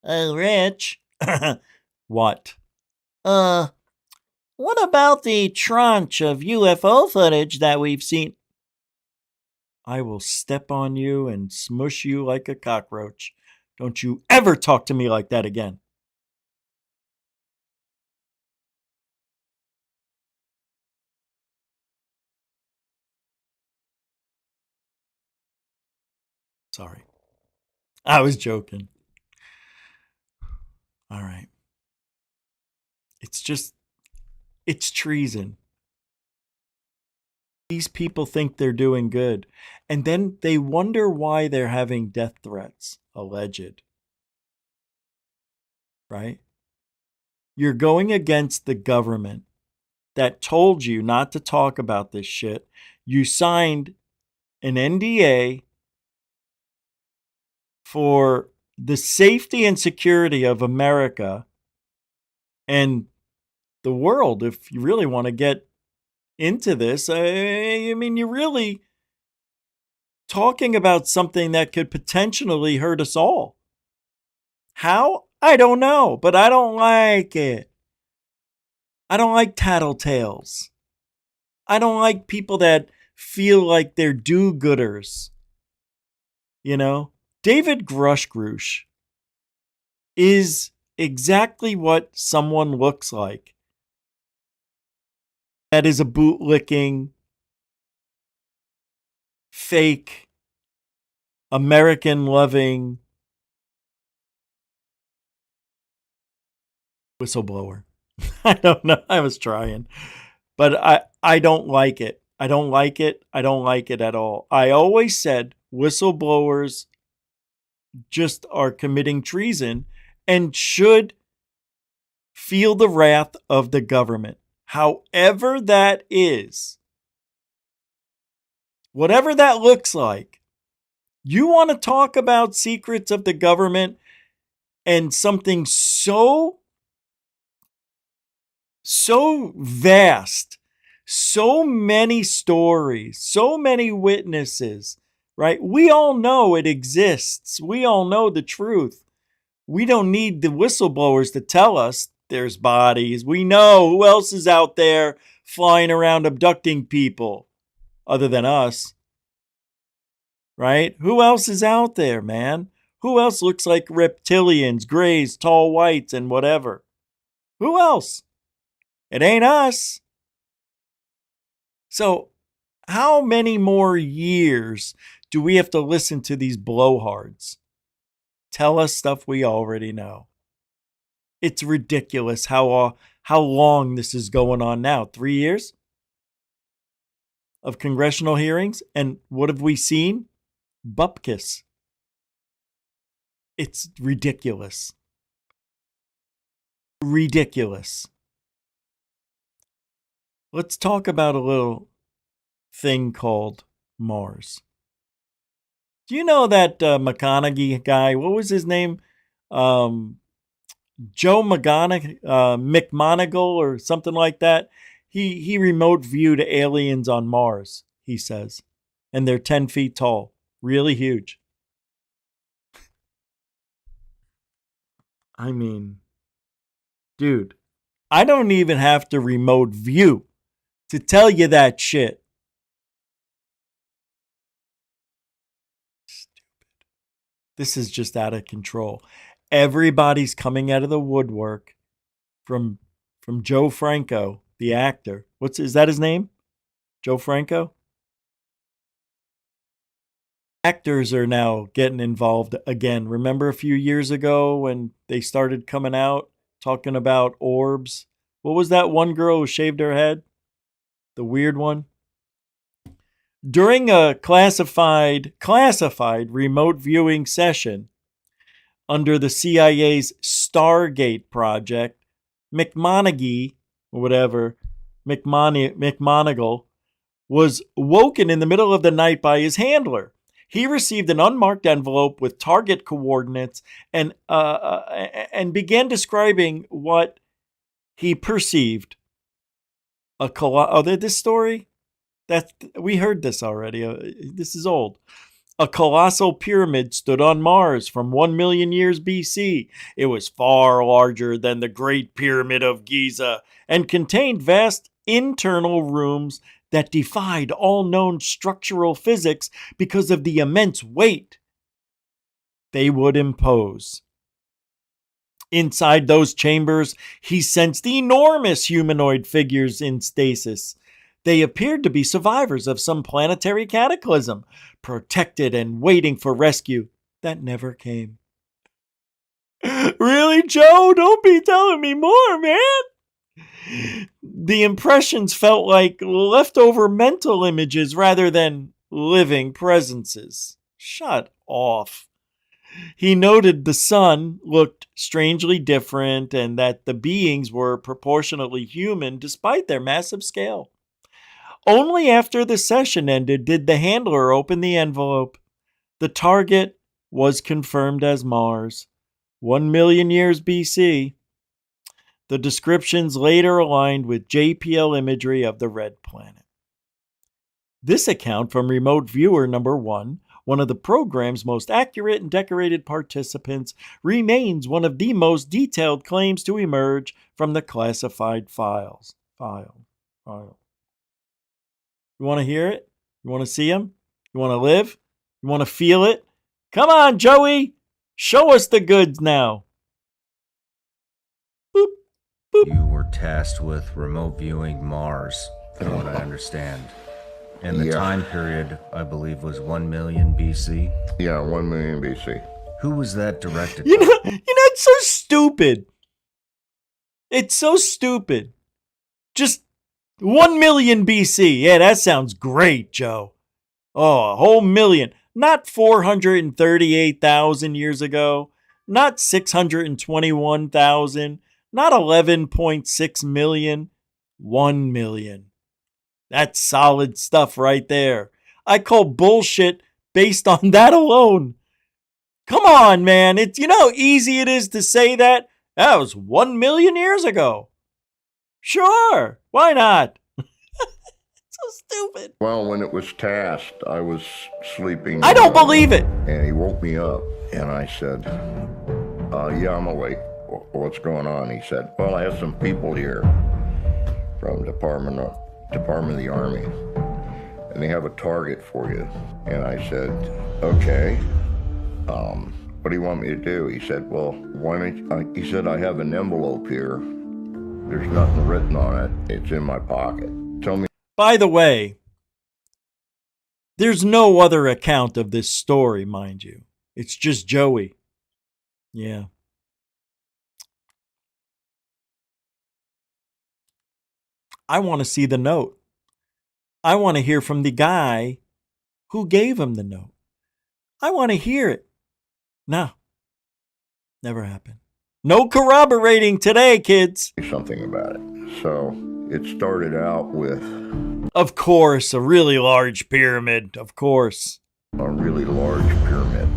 A: Rich. What? What about the tranche of UFO footage that we've seen? I will step on you and smush you like a cockroach. Don't you ever talk to me like that again. Sorry. I was joking. All right. It's treason. These people think they're doing good. And then they wonder why they're having death threats, alleged. Right? You're going against the government that told you not to talk about this shit. You signed an NDA for the safety and security of America and the world. If you really want to get into this, I mean, you're really talking about something that could potentially hurt us all. How? I don't know, but I don't like it. I don't like tattletales. I don't like people that feel like they're do-gooders. You know? David Grushgrush is exactly what someone looks like. That is a bootlicking, fake, American-loving whistleblower. I don't know. I was trying. But I don't like it. I don't like it. I don't like it at all. I always said whistleblowers just are committing treason and should feel the wrath of the government. However that is, whatever that looks like, you want to talk about secrets of the government and something so vast, so many stories, so many witnesses, right? We all know it exists. We all know the truth. We don't need the whistleblowers to tell us there's bodies. We know who else is out there flying around abducting people other than us, right? Who else is out there, man? Who else looks like reptilians, grays, tall whites, and whatever? Who else? It ain't us. So, how many more years do we have to listen to these blowhards tell us stuff we already know? It's ridiculous how long this is going on now. 3 years of congressional hearings, and what have we seen? Bupkis. It's ridiculous. Ridiculous. Let's talk about a little thing called Mars. Do you know that McConaughey guy? What was his name? Joe McMoneagle or something like that. He remote viewed aliens on Mars, he says. And they're 10 feet tall. Really huge. I mean, dude, I don't even have to remote view to tell you that shit. Stupid. This is just out of control. Everybody's coming out of the woodwork from Joe Franco, the actor. Is that his name? Joe Franco? Actors are now getting involved again. Remember a few years ago when they started coming out talking about orbs What was that one girl who shaved her head? The weird one? During a classified remote viewing session under the CIA's Stargate project, McMonagall was woken in the middle of the night by his handler. He received an unmarked envelope with target coordinates and began describing what he perceived. This story? We heard this already. This is old. A colossal pyramid stood on Mars from 1 million years BC. It was far larger than the Great Pyramid of Giza and contained vast internal rooms that defied all known structural physics because of the immense weight they would impose. Inside those chambers, he sensed enormous humanoid figures in stasis. They appeared to be survivors of some planetary cataclysm, protected and waiting for rescue that never came. Really, Joe? Don't be telling me more, man. The impressions felt like leftover mental images rather than living presences. Shut off. He noted the sun looked strangely different and that the beings were proportionately human despite their massive scale. Only after the session ended did the handler open the envelope. The target was confirmed as Mars, 1 million years BC. The descriptions later aligned with JPL imagery of the red planet. This account from remote viewer number 1, one of the program's most accurate and decorated participants, remains one of the most detailed claims to emerge from the classified files. You want to hear it? You want to see him? You want to live? You want to feel it? Come on, Joey! Show us the goods now. Boop, boop.
O: You were tasked with remote viewing Mars, from what I understand. And the time period, I believe, was 1 million BC?
P: Yeah, 1 million BC.
O: Who was that directed
A: You know, it's so stupid. It's so stupid. Just 1 million BC. Yeah, that sounds great, Joe. Oh, a whole million. Not 438,000 years ago. Not 621,000. Not 11.6 million. 1 million. That's solid stuff right there. I call bullshit based on that alone. Come on, man. You know how easy it is to say that? That was 1 million years ago. Sure. Why not? So stupid.
P: Well, when it was tasked, I was sleeping.
A: I don't believe it.
P: And he woke me up, and I said, yeah, I'm awake. What's going on? He said, well, I have some people here from Department of the Army, and they have a target for you. And I said, okay, what do you want me to do? He said, well, why don't he said, I have an envelope here. There's nothing written on it. It's in my pocket. Tell me.
A: By the way, there's no other account of this story, mind you. It's just Joey. Yeah. I want to see the note. I want to hear from the guy who gave him the note. I want to hear it. No. Never happened. No corroborating today, kids.
P: Something about it. So it started out with,
A: of course, a really large pyramid. Of course.
P: A really large pyramid.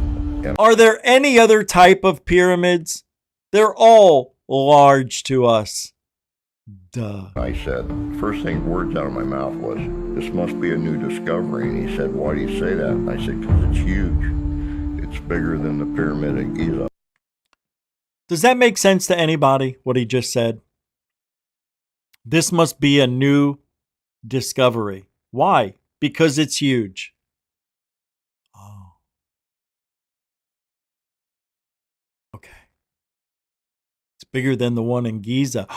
P: And
A: are there any other type of pyramids? They're all large to us. Duh.
P: I said, first thing words out of my mouth was, this must be a new discovery. And he said, why do you say that? And I said, because it's huge. It's bigger than the pyramid of Giza.
A: Does that make sense to anybody, what he just said? This must be a new discovery. Why? Because it's huge. Oh. Okay. It's bigger than the one in Giza.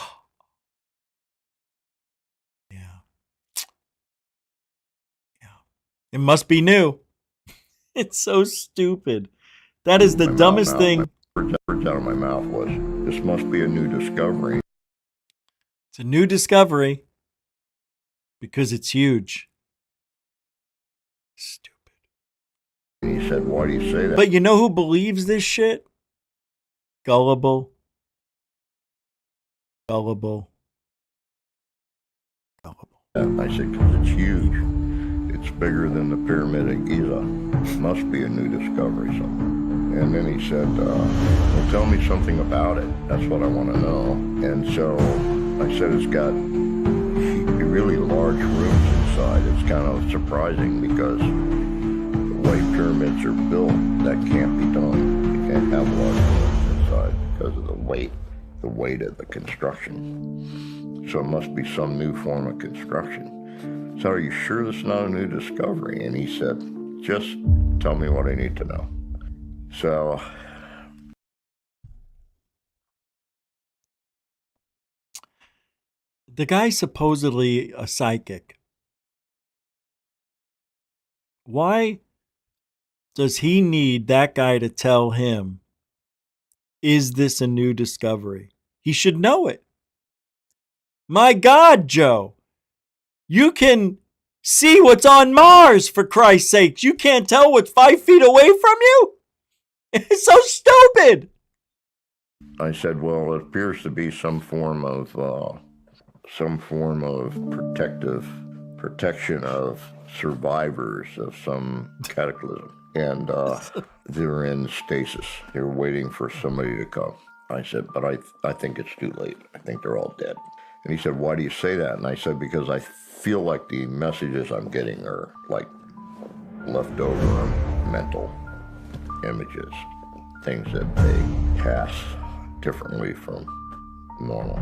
A: It must be new. It's so stupid. That is the dumbest thing.
P: Words out of my mouth was, this must be a new discovery.
A: It's a new discovery because it's huge. Stupid.
P: And he said, why do you say that?
A: But you know who believes this shit? Gullible. Gullible. Gullible.
P: I said, because it's huge. It's bigger than the Pyramid of Giza. Must be a new discovery somewhere. And then he said, well, tell me something about it. That's what I want to know. And so I said, it's got really large rooms inside. It's kind of surprising because the way pyramids are built, that can't be done. You can't have large rooms inside because of the weight of the construction. So it must be some new form of construction. So are you sure this is not a new discovery? And he said, just tell me what I need to know. So
A: the guy's supposedly a psychic. Why does he need that guy to tell him, is this a new discovery? He should know it. My God, Joe, you can see what's on Mars, for Christ's sakes. You can't tell what's 5 feet away from you? It's so stupid.
P: I said, well, it appears to be some form of protection of survivors of some cataclysm. And they're in stasis. They're waiting for somebody to come. I said, but I think it's too late. I think they're all dead. And he said, why do you say that? And I said, because I feel like the messages I'm getting are like leftover mental images, things that they pass differently from normal.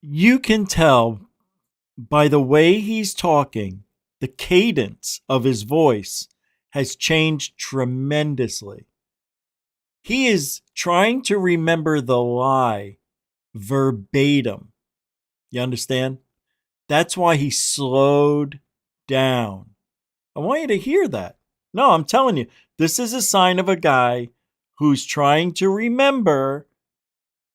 A: You can tell by the way he's talking, the cadence of his voice has changed tremendously. He is trying to remember the lie verbatim. You understand? That's why he slowed down. I want you to hear that. No, I'm telling you, this is a sign of a guy who's trying to remember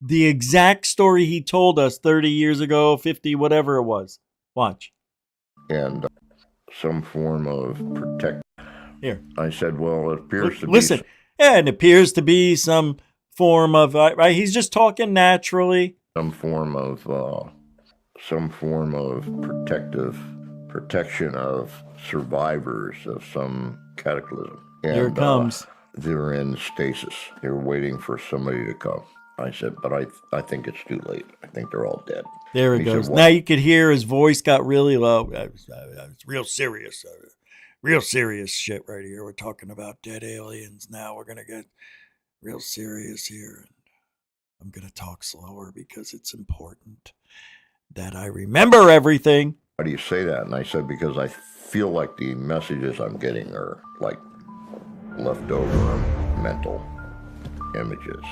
A: the exact story he told us 30 years ago, 50, whatever it was. Watch.
P: And some form of protection.
A: Here.
P: I said, well, it appears to
A: Listen, and it appears to be some form of, right? He's just talking naturally.
P: Some form of protection of survivors of some cataclysm. And
A: here it comes.
P: They're in stasis. They're waiting for somebody to come. I said, but I think it's too late. I think they're all dead.
A: There it goes. Now you could hear his voice got really low. It's real serious. Real serious shit right here. We're talking about dead aliens. Now we're going to get real serious here. And I'm going to talk slower because it's important that I remember everything.
P: Why do you say that? And I said, because I feel like the messages I'm getting are like leftover mental images.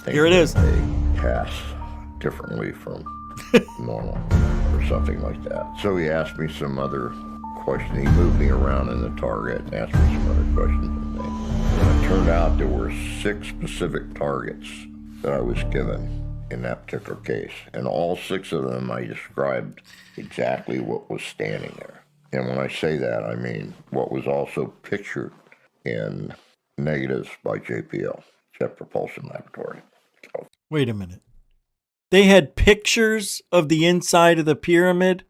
A: Here it is.
P: They pass differently from normal or something like that. So he asked me some other question. He moved me around in the target and asked me some other questions and things. And it turned out there were 6 specific targets that I was given in that particular case. And all 6 of them, I described exactly what was standing there. And when I say that, I mean what was also pictured in negatives by JPL, Jet Propulsion Laboratory. So,
A: wait a minute. They had pictures of the inside of the pyramid,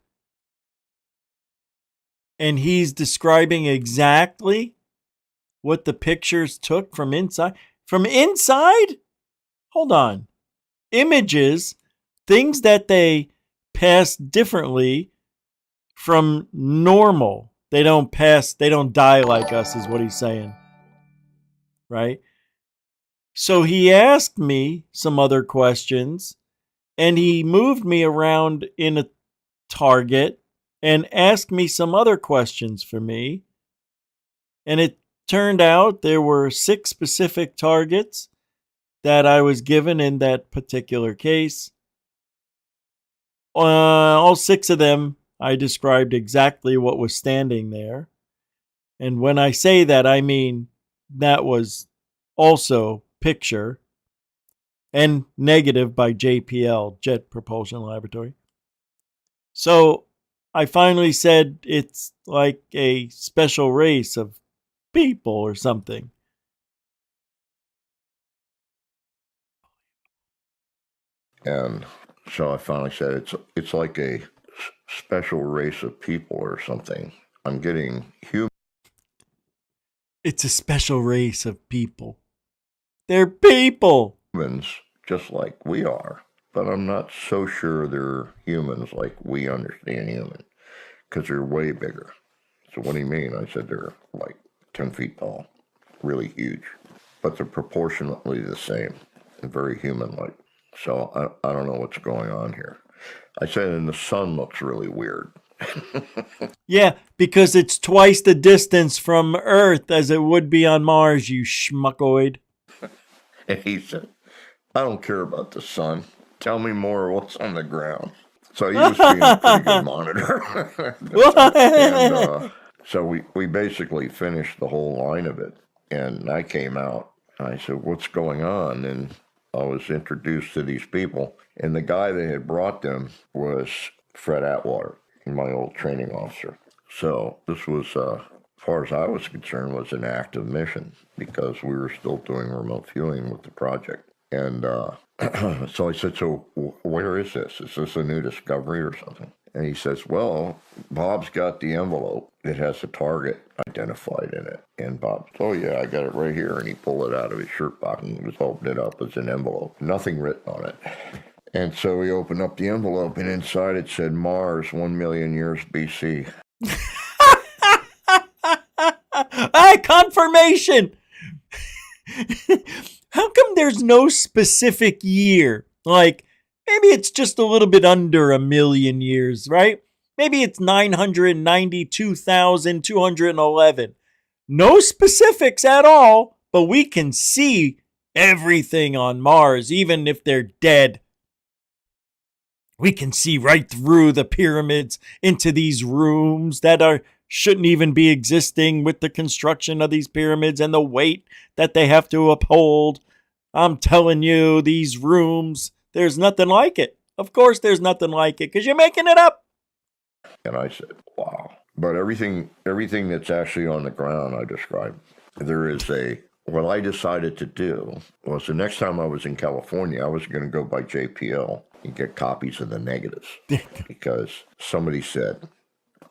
A: and he's describing exactly what the pictures took from inside. From inside? Hold on. Images, things that they pass differently from normal. They don't die like us, is what he's saying. Right? So he asked me some other questions, and he moved me around in a target and asked me some other questions for me. And it turned out there were 6 specific targets that I was given in that particular case. All 6 of them, I described exactly what was standing there. And when I say that, I mean that was also picture. and negative by JPL, Jet Propulsion Laboratory. So I finally said it's like a special race of people or something.
P: And so I finally said it's like a special race of people or something. I'm getting
A: It's a special race of people. They're people.
P: humans just like we are, but I'm not so sure they're humans like we understand human, because they're way bigger. So what do you mean? I said they're like 10 feet tall, really huge, but they're proportionately the same and very human-like. So I don't know what's going on here. I said, and the sun looks really weird.
A: Yeah, because it's twice the distance from Earth as it would be on Mars, you schmuckoid.
P: And he said, I don't care about the sun. Tell me more what's on the ground. So he was being a pretty good monitor. And so we basically finished the whole line of it. And I came out. I said, what's going on? And I was introduced to these people. And the guy that had brought them was Fred Atwater, my old training officer. So this was, as far as I was concerned, was an active mission because we were still doing remote viewing with the project. And so I said, so where is this? Is this a new discovery or something? And he says, well, Bob's got the envelope. It has a target identified in it. And Bob, oh yeah, I got it right here. And he pulled it out of his shirt pocket and was holding it up as an envelope. Nothing written on it. And so we opened up the envelope, and inside it said Mars, 1 million years BC.
A: Confirmation! How come there's no specific year? Like, maybe it's just a little bit under 1 million years, right? Maybe it's 992,211. No specifics at all, but we can see everything on Mars, even if they're dead. We can see right through the pyramids into these rooms that shouldn't even be existing with the construction of these pyramids and the weight that they have to uphold. I'm telling you, these rooms, there's nothing like it. Of course there's nothing like it, because you're making it up.
P: And I said, wow. But everything that's actually on the ground I described. There is what I decided to do was the next time I was in California, I was going to go by JPL and get copies of the negatives because somebody said,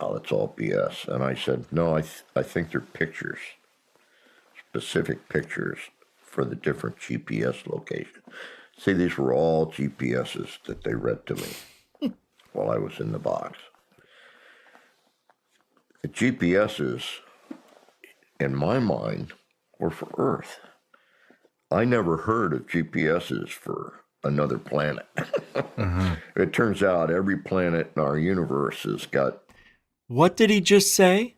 P: oh, it's all BS. And I said, no, I think they're pictures, specific pictures for the different GPS locations. See, these were all GPSs that they read to me while I was in the box. The GPSs, in my mind, were for Earth. I never heard of GPSs for another planet. It turns out every planet in our universe has got...
A: What did he just say?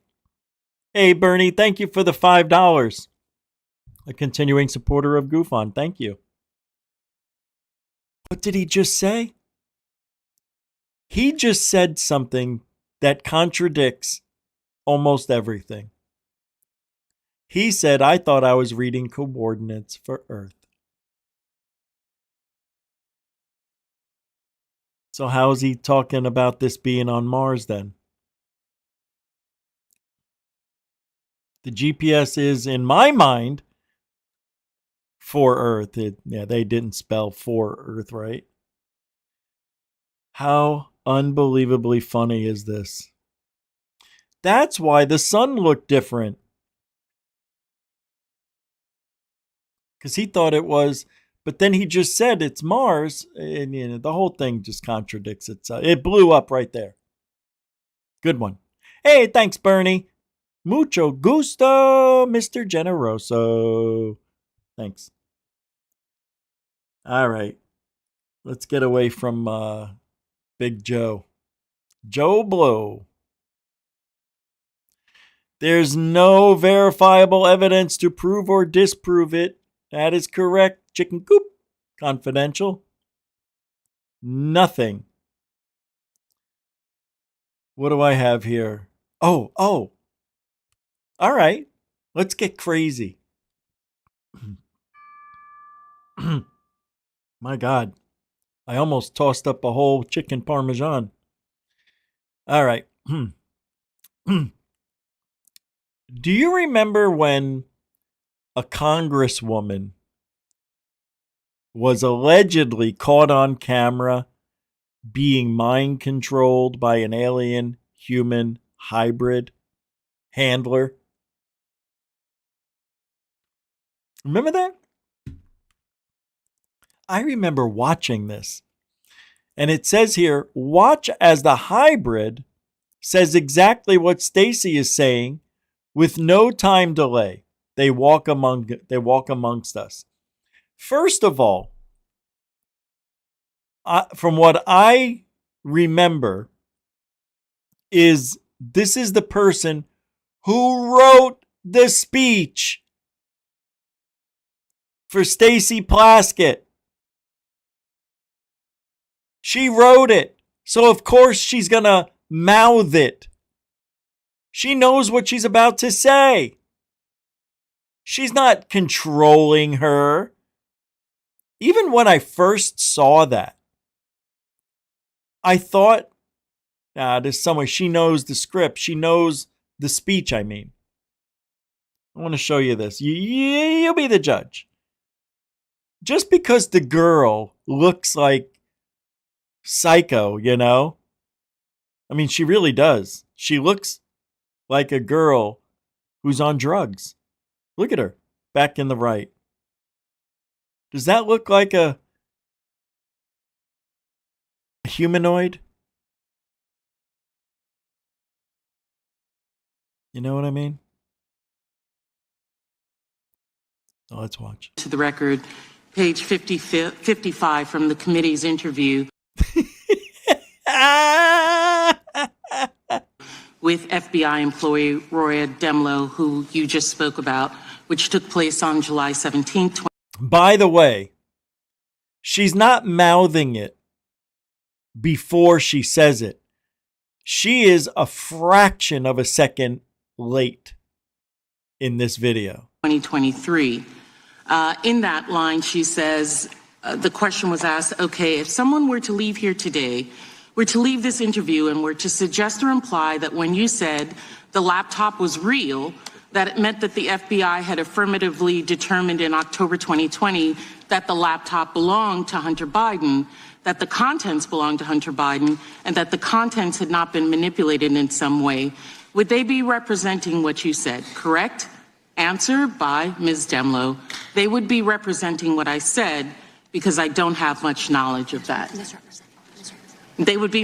A: Hey, Bernie, thank you for the $5. A continuing supporter of Goof On. Thank you. What did he just say? He just said something that contradicts almost everything. He said, I thought I was reading coordinates for Earth. So how is he talking about this being on Mars then? The GPS is, in my mind, for Earth. They didn't spell for Earth right. How unbelievably funny is this? That's why the sun looked different. Because he thought it was, but then he just said it's Mars, and the whole thing just contradicts itself. It blew up right there. Good one. Hey, thanks, Bernie. Mucho gusto, Mr. Generoso. Thanks. All right. Let's get away from Big Joe. Joe Blow. There's no verifiable evidence to prove or disprove it. That is correct. Chicken coop. Confidential. Nothing. What do I have here? Oh. All right. Let's get crazy. My My God. I almost tossed up a whole chicken parmesan. All right. Do you remember when a congresswoman was allegedly caught on camera being mind controlled by an alien human hybrid handler? Remember that? I remember watching this. And it says here, watch as the hybrid says exactly what Stacy is saying with no time delay. They walk amongst us. First of all, from what I remember, this is the person who wrote the speech for Stacy Plaskett. She wrote it. So of course she's going to mouth it. She knows what she's about to say. She's not controlling her. Even when I first saw that, I thought, there's some way she knows the script. She knows the speech, I mean. I want to show you this. You'll be the judge. Just because the girl looks like Psycho, you know? I mean, she really does. She looks like a girl who's on drugs. Look at her, back in the right. Does that look like a humanoid? You know what I mean? Oh, let's watch.
Q: To the record, page 55 from the committee's interview with FBI employee Roya Demlow, who you just spoke about, which took place on July 17th.
A: By the way, she's not mouthing it before she says it. She is a fraction of a second late in this video.
Q: 2023. In that line, she says, the question was asked, okay, if someone were to leave here today, were to leave this interview and were to suggest or imply that when you said the laptop was real, that it meant that the FBI had affirmatively determined in October 2020 that the laptop belonged to Hunter Biden, that the contents belonged to Hunter Biden, and that the contents had not been manipulated in some way, would they be representing what you said, correct? Answer by Ms. Demlow. They would be representing what I said because I don't have much knowledge of that. They would be.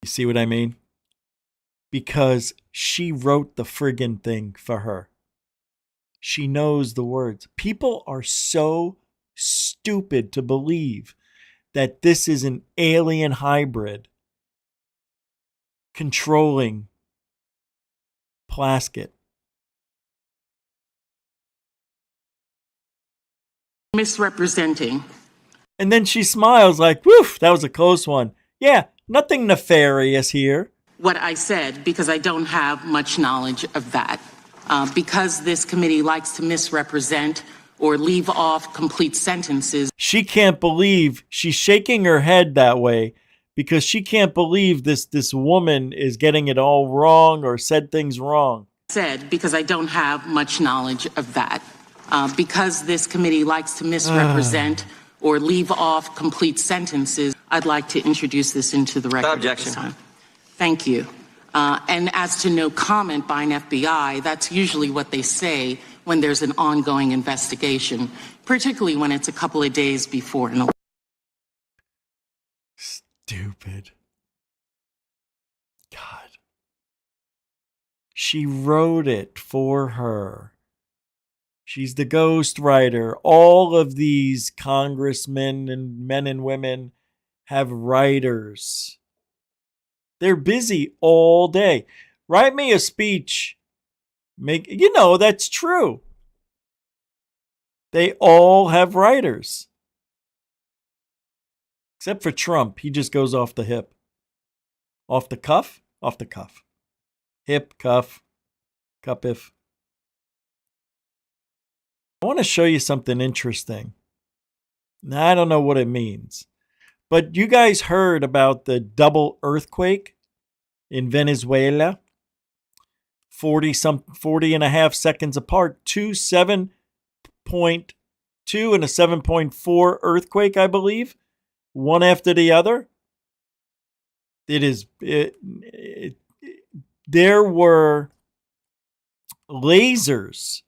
A: You see what I mean? Because she wrote the friggin' thing for her. She knows the words. People are so stupid to believe that this is an alien hybrid controlling Plaskett.
Q: Misrepresenting.
A: And then she smiles like, woof, that was a close one. Yeah, nothing nefarious here.
Q: What I said, because I don't have much knowledge of that. Because this committee likes to misrepresent or leave off complete sentences.
A: She can't believe she's shaking her head that way because she can't believe this woman is getting it all wrong or said things wrong.
Q: Said, because I don't have much knowledge of that. Because this committee likes to misrepresent or leave off complete sentences, I'd like to introduce this into the record.
R: Objection.
Q: This time. Thank you. And as to no comment by an FBI, that's usually what they say when there's an ongoing investigation, particularly when it's a couple of days before an election.
A: Stupid. God. She wrote it for her. She's the ghostwriter. All of these congressmen and men and women have writers. They're busy all day. Write me a speech. That's true. They all have writers. Except for Trump. He just goes off the hip. Off the cuff? Off the cuff. Hip, cuff, cup if. I want to show you something interesting. I don't know what it means. But you guys heard about the double earthquake in Venezuela? 40 and a half seconds apart. 7.2 and a 7.4 earthquake, I believe. One after the other. There were lasers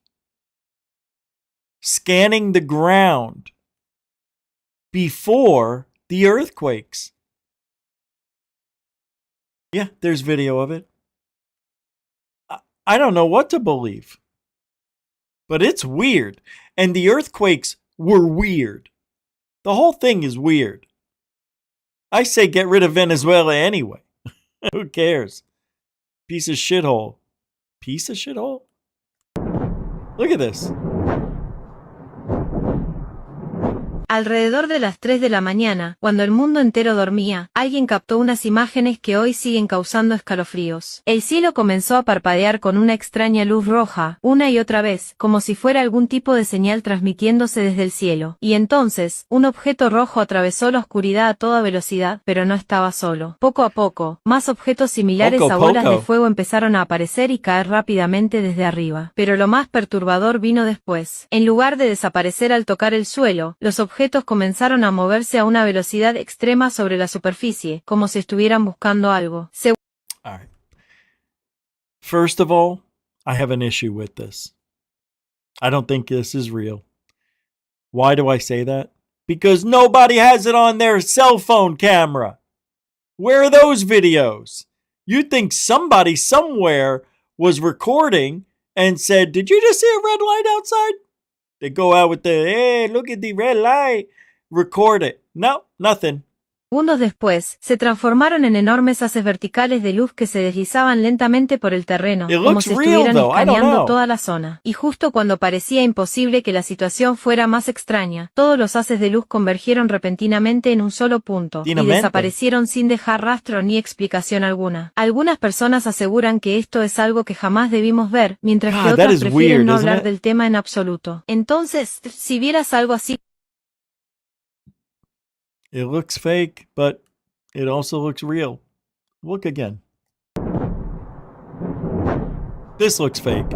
A: scanning the ground before the earthquakes. Yeah, there's video of it. I don't know what to believe. But it's weird. And the earthquakes were weird. The whole thing is weird. I say get rid of Venezuela anyway. Who cares? Piece of shithole. Piece of shithole? Look at this.
R: Alrededor de las 3 de la mañana, cuando el mundo entero dormía, alguien captó unas imágenes que hoy siguen causando escalofríos. El cielo comenzó a parpadear con una extraña luz roja, una y otra vez, como si fuera algún tipo de señal transmitiéndose desde el cielo. Y entonces, un objeto rojo atravesó la oscuridad a toda velocidad, pero no estaba solo. Poco a poco, más objetos similares a bolas de fuego empezaron a aparecer y caer rápidamente desde arriba. Pero lo más perturbador vino después. En lugar de desaparecer al tocar el suelo, los objetos comenzaron a moverse a una velocidad extrema sobre la superficie, como si estuvieran buscando algo.
A: All right. First of all, I have an issue with this. I don't think this is real. Why do I say that? Because nobody has it on their cell phone camera. Where are those videos? You think somebody somewhere was recording and said, "Did you just see a red light outside?" They go out with the, "Hey, look at the red light." Record it. No, nothing.
R: Segundos después, se transformaron en enormes haces verticales de luz que se deslizaban lentamente por el terreno, como si estuvieran escaneando toda la zona. Y justo cuando parecía imposible que la situación fuera más extraña, todos los haces de luz convergieron repentinamente en un solo punto, y desaparecieron sin dejar rastro ni explicación alguna. Algunas personas aseguran que esto es algo que jamás debimos ver, mientras que otras prefieren no hablar del tema en absoluto. Entonces, si vieras algo así,
A: it looks fake, but it also looks real. Look again. This looks fake.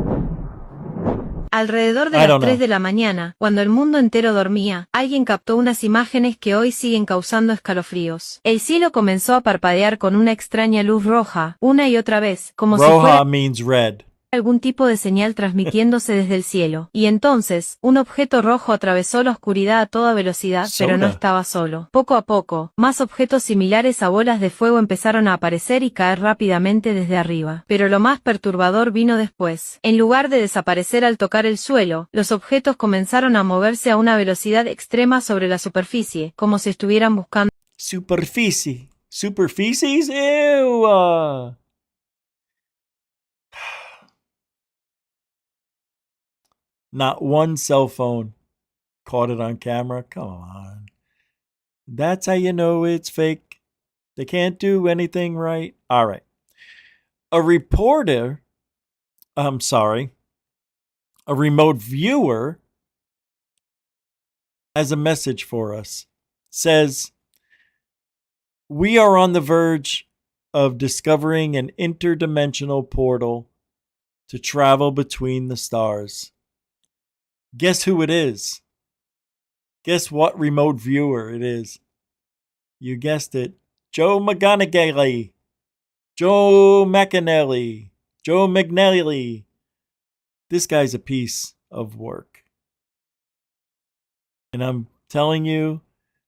R: Alrededor de las 3 de la mañana, cuando el mundo entero dormía, alguien captó unas imágenes que hoy siguen causando escalofríos. El cielo comenzó a parpadear con una extraña luz roja, una y otra vez, como si fuera
A: means red.
R: Algún tipo de señal transmitiéndose desde el cielo. Y entonces, un objeto rojo atravesó la oscuridad a toda velocidad, pero no estaba solo. Poco a poco, más objetos similares a bolas de fuego empezaron a aparecer y caer rápidamente desde arriba. Pero lo más perturbador vino después. En lugar de desaparecer al tocar el suelo, los objetos comenzaron a moverse a una velocidad extrema sobre la superficie, como si estuvieran buscando...
A: Superficie. Superficies? Ew. Not one cell phone caught it on camera. Come on. That's how you know it's fake. They can't do anything right. All right. A remote viewer has a message for us. Says, "We are on the verge of discovering an interdimensional portal to travel between the stars." Guess who it is? Guess what remote viewer it is? You guessed it. Joe McGonigally. Joe McAnally. Joe McNally. This guy's a piece of work. And I'm telling you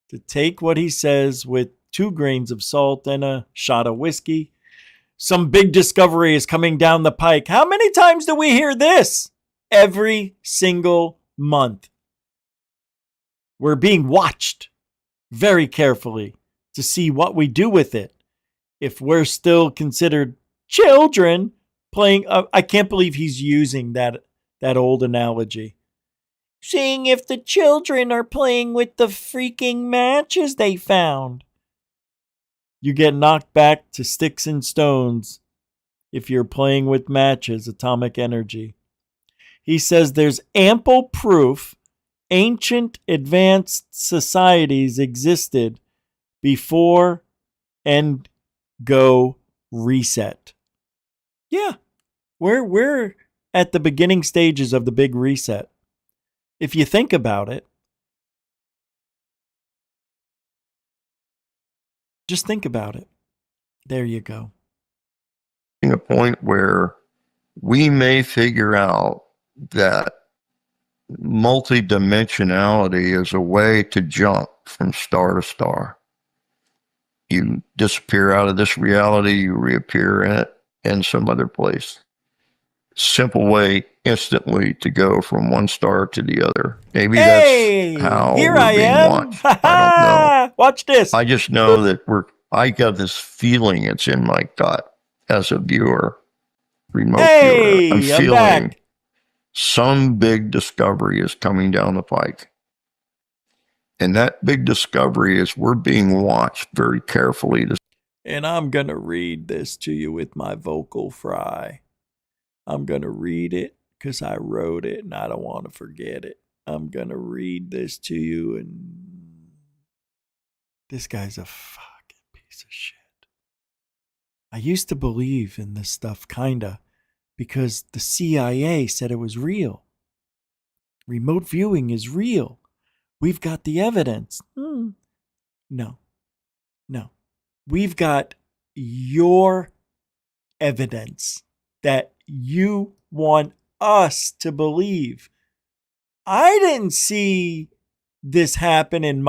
A: to take what he says with 2 grains of salt and a shot of whiskey. Some big discovery is coming down the pike. How many times do we hear this? Every single month. We're being watched very carefully to see what we do with it. If we're still considered children playing, I can't believe he's using that old analogy. Seeing if the children are playing with the freaking matches they found. You get knocked back to sticks and stones if you're playing with matches, atomic energy. He says there's ample proof ancient advanced societies existed before and go reset. Yeah, we're at the beginning stages of the big reset. If you think about it, just think about it. There you go.
S: A point where we may figure out that multidimensionality is a way to jump from star to star. You disappear out of this reality, you reappear in it in some other place. Simple way instantly to go from one star to the other. Maybe that's how
A: here
S: we're
A: I
S: being
A: am.
S: watched. I don't know.
A: Watch this.
S: I just know that I got this feeling, it's in my gut as a viewer, remote viewer. I'm feeling
A: back.
S: some big discovery is coming down the pike. And that big discovery is we're being watched very carefully.
A: And I'm going to read this to you with my vocal fry. I'm going to read it because I wrote it and I don't want to forget it. I'm going to read this to you, and this guy's a fucking piece of shit. I used to believe in this stuff, kinda, because the CIA said it was real. Remote viewing is real. We've got the evidence. No. We've got your evidence that you want us to believe. I didn't see this happen in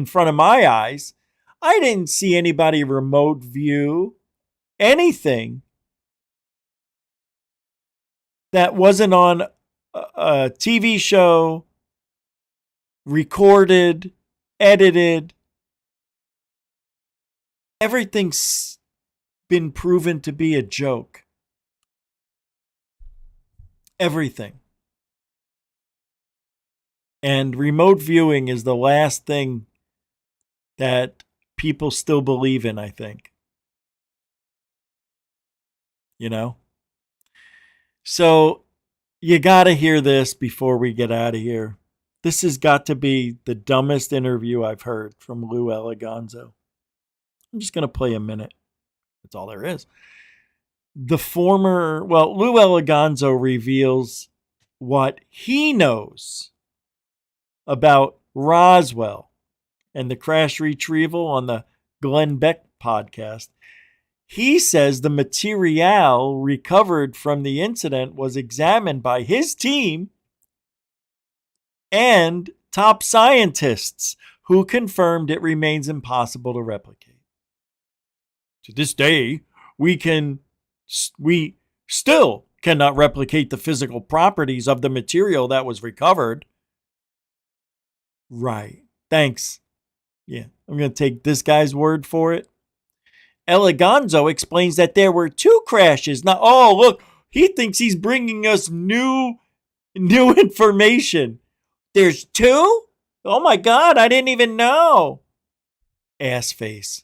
A: front of my eyes. I didn't see anybody remote view anything that wasn't on a TV show, recorded, edited. Everything's been proven to be a joke. Everything. And remote viewing is the last thing that people still believe in, I think. You know? So you got to hear this before we get out of here. This has got to be the dumbest interview I've heard from Lou Eliganzo. I'm just going to play a minute. That's all there is. Lou Eliganzo reveals what he knows about Roswell and the crash retrieval on the Glenn Beck podcast. He says the material recovered from the incident was examined by his team and top scientists who confirmed it remains impossible to replicate. To this day, we still cannot replicate the physical properties of the material that was recovered. Right. Thanks. Yeah, I'm going to take this guy's word for it. Eliganzo explains that there were 2 crashes. Now, oh, look, he thinks he's bringing us new information. There's 2? Oh my God, I didn't even know. Ass face.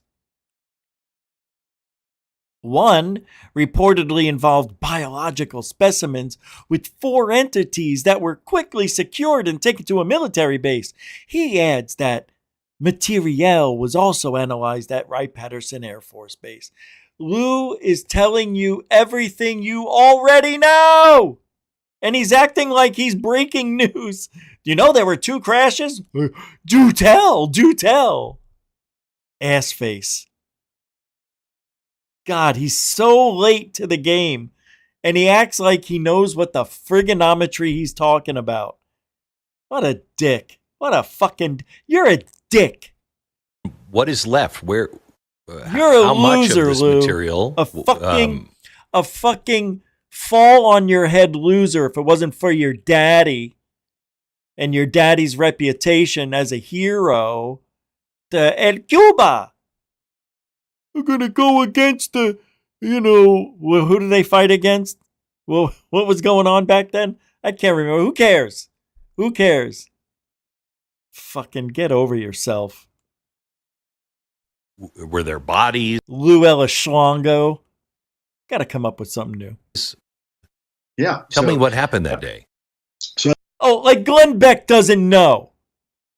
A: One reportedly involved biological specimens with 4 entities that were quickly secured and taken to a military base. He adds that material was also analyzed at Wright-Patterson Air Force Base. Lou is telling you everything you already know. And he's acting like he's breaking news. Do you know there were 2 crashes? Do tell. Ass face. God, he's so late to the game. And he acts like he knows what the frigonometry he's talking about. What a dick. You're a dick.
T: What is left? Where?
A: You're a
T: how much
A: loser,
T: of this
A: Lou.
T: material?
A: A fucking fall on your head loser if it wasn't for your daddy and your daddy's reputation as a hero to El Cuba. We're going to go against who do they fight against? Well, what was going on back then? I can't remember. Who cares? Fucking get over yourself.
T: Were there bodies?
A: Lou Eliganzo. Got to come up with something new.
B: Yeah.
T: Tell me what happened that day.
A: Oh, like Glenn Beck doesn't know.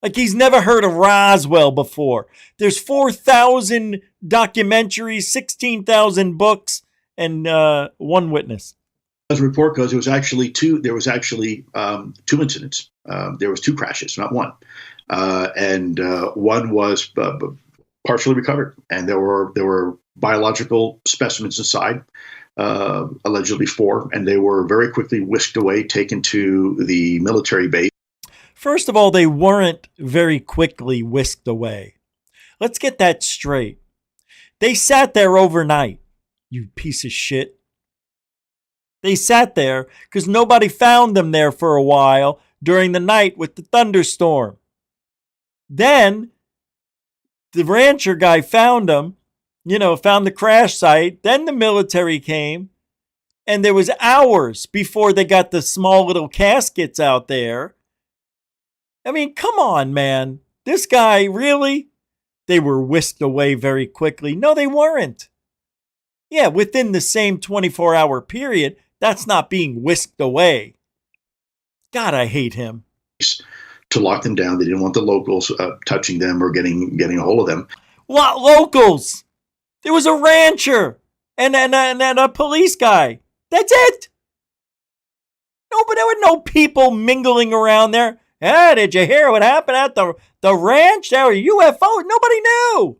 A: Like he's never heard of Roswell before. There's 4,000 documentaries, 16,000 books, and one witness.
U: As the report goes, there was actually two incidents. There was two crashes, not one. And one was partially recovered, and there were biological specimens inside, allegedly 4, and they were very quickly whisked away, taken to the military base.
A: First of all, they weren't very quickly whisked away. Let's get that straight. They sat there overnight, you piece of shit. They sat there because nobody found them there for a while during the night with the thunderstorm. Then the rancher guy found them, found the crash site. Then the military came, and there was hours before they got the small little caskets out there. I mean, come on, man. This guy, really? They were whisked away very quickly. No, they weren't. Yeah, within the same 24-hour period. That's not being whisked away. God, I hate him.
U: To lock them down. They didn't want the locals touching them or getting a hold of them.
A: What locals? There was a rancher and a police guy. That's it. No, but there were no people mingling around there. Ah, did you hear what happened at the ranch? There were UFOs. Nobody knew.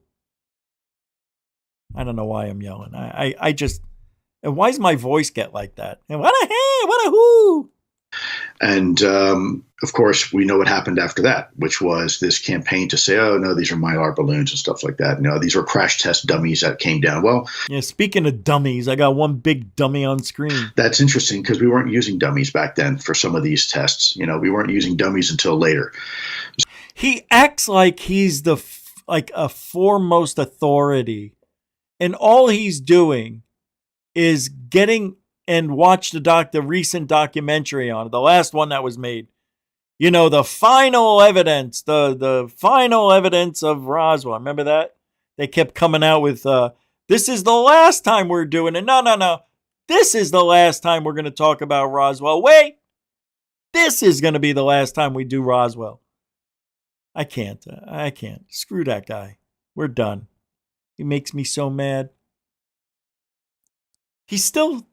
A: I don't know why I'm yelling. I just... And why does my voice get like that? And what a hey, what a whoo.
U: And, of course, we know what happened after that, which was this campaign to say, oh, no, these are Mylar balloons and stuff like that. No, these are crash test dummies that came down. Well,
A: yeah, speaking of dummies, I got one big dummy on screen.
U: That's interesting because we weren't using dummies back then for some of these tests. We weren't using dummies until later.
A: He acts like he's a foremost authority. And all he's doing is getting and watch the recent documentary on it, the last one that was made. The final evidence, the final evidence of Roswell. Remember that? They kept coming out with, this is the last time we're doing it. No. This is the last time we're going to talk about Roswell. Wait, this is going to be the last time we do Roswell. I can't. Screw that guy. We're done. He makes me so mad. He's still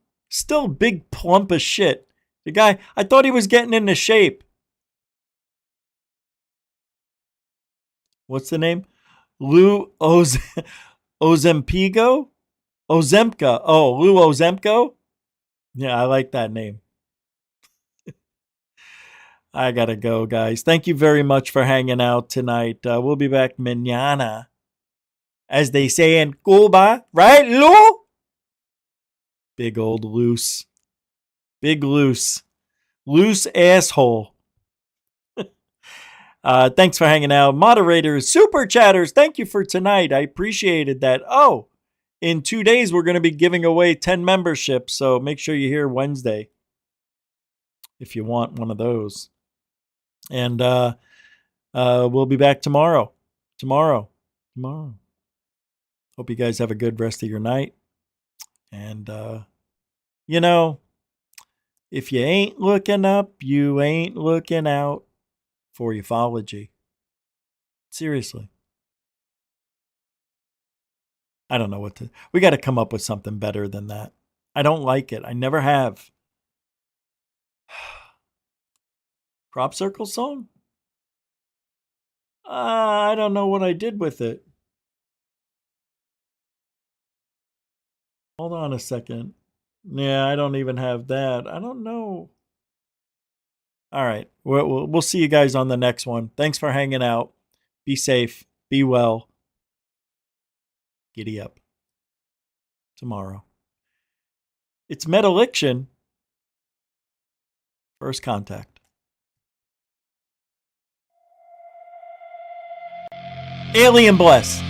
A: big plump as shit. The guy, I thought he was getting into shape. What's the name? Lou Ozempigo? Ozemka. Oh, Lou Ozemko? Yeah, I like that name. I gotta go, guys. Thank you very much for hanging out tonight. We'll be back mañana. As they say in Cuba. Right, Lou? Big old loose. Big loose. Loose asshole. Thanks for hanging out. Moderators, super chatters, thank you for tonight. I appreciated that. Oh, in 2 days, we're going to be giving away 10 memberships. So make sure you're here Wednesday if you want one of those. And we'll be back tomorrow. Tomorrow. Hope you guys have a good rest of your night. And, if you ain't looking up, you ain't looking out for ufology. Seriously. I don't know we got to come up with something better than that. I don't like it. I never have. Crop circle song? I don't know what I did with it. Hold on a second. Yeah, I don't even have that. I don't know. All right. We'll see you guys on the next one. Thanks for hanging out. Be safe. Be well. Giddy up. Tomorrow. It's Metaliction. First contact. Alien bless.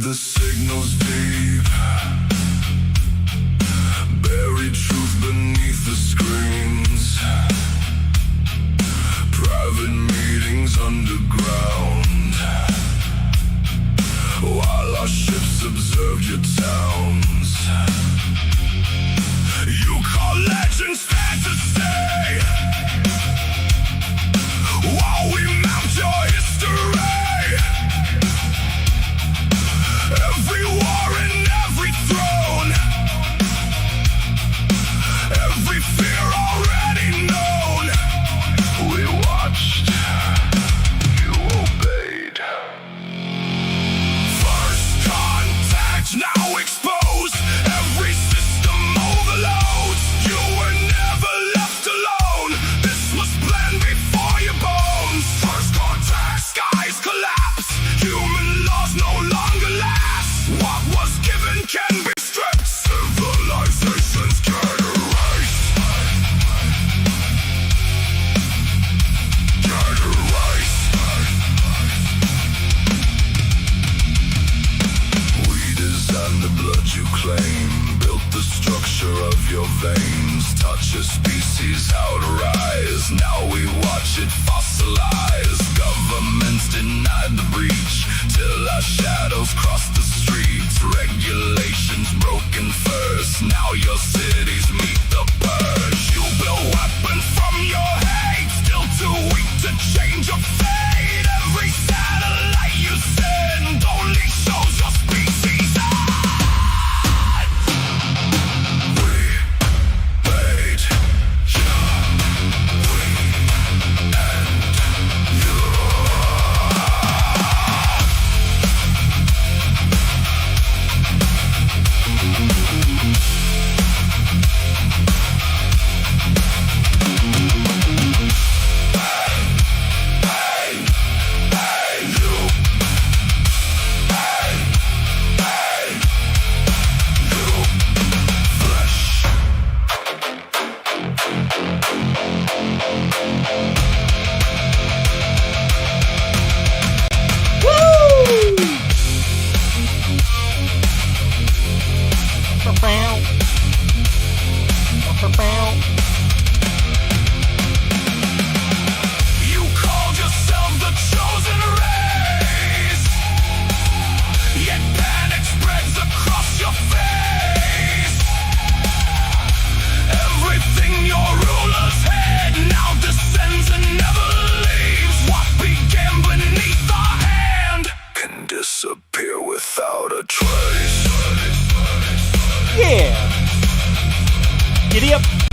C: the signals deep. Buried truth beneath the screens. Private meetings underground. While our ships observed your towns. You call legends stand to stay. While we mount your history. Every war and every throne. Every fear already known. We watched. You obeyed. First contact now exposed. Every system overloads. You were never left alone. This was planned before your bones. First contact, skies collapse. Human laws no longer last. What was given can be stripped. Civilizations can erase. Can erase. We designed the blood you claim. Built the structure of your veins. Taught your species how to rise. Now we watch it fossilize. Governments denied the breach. Till our shadows cross the streets. Regulations broken first. Now your cities meet the purge. You build weapons from your hate. Still too weak to change your fate. Every satellite you send only shows your species end. We made you. We end you. You called yourself the chosen race, yet panic spreads across your face. Everything your rulers had now descends and never leaves. What began beneath our hand can disappear without a trace.
A: Yeah. Giddy up.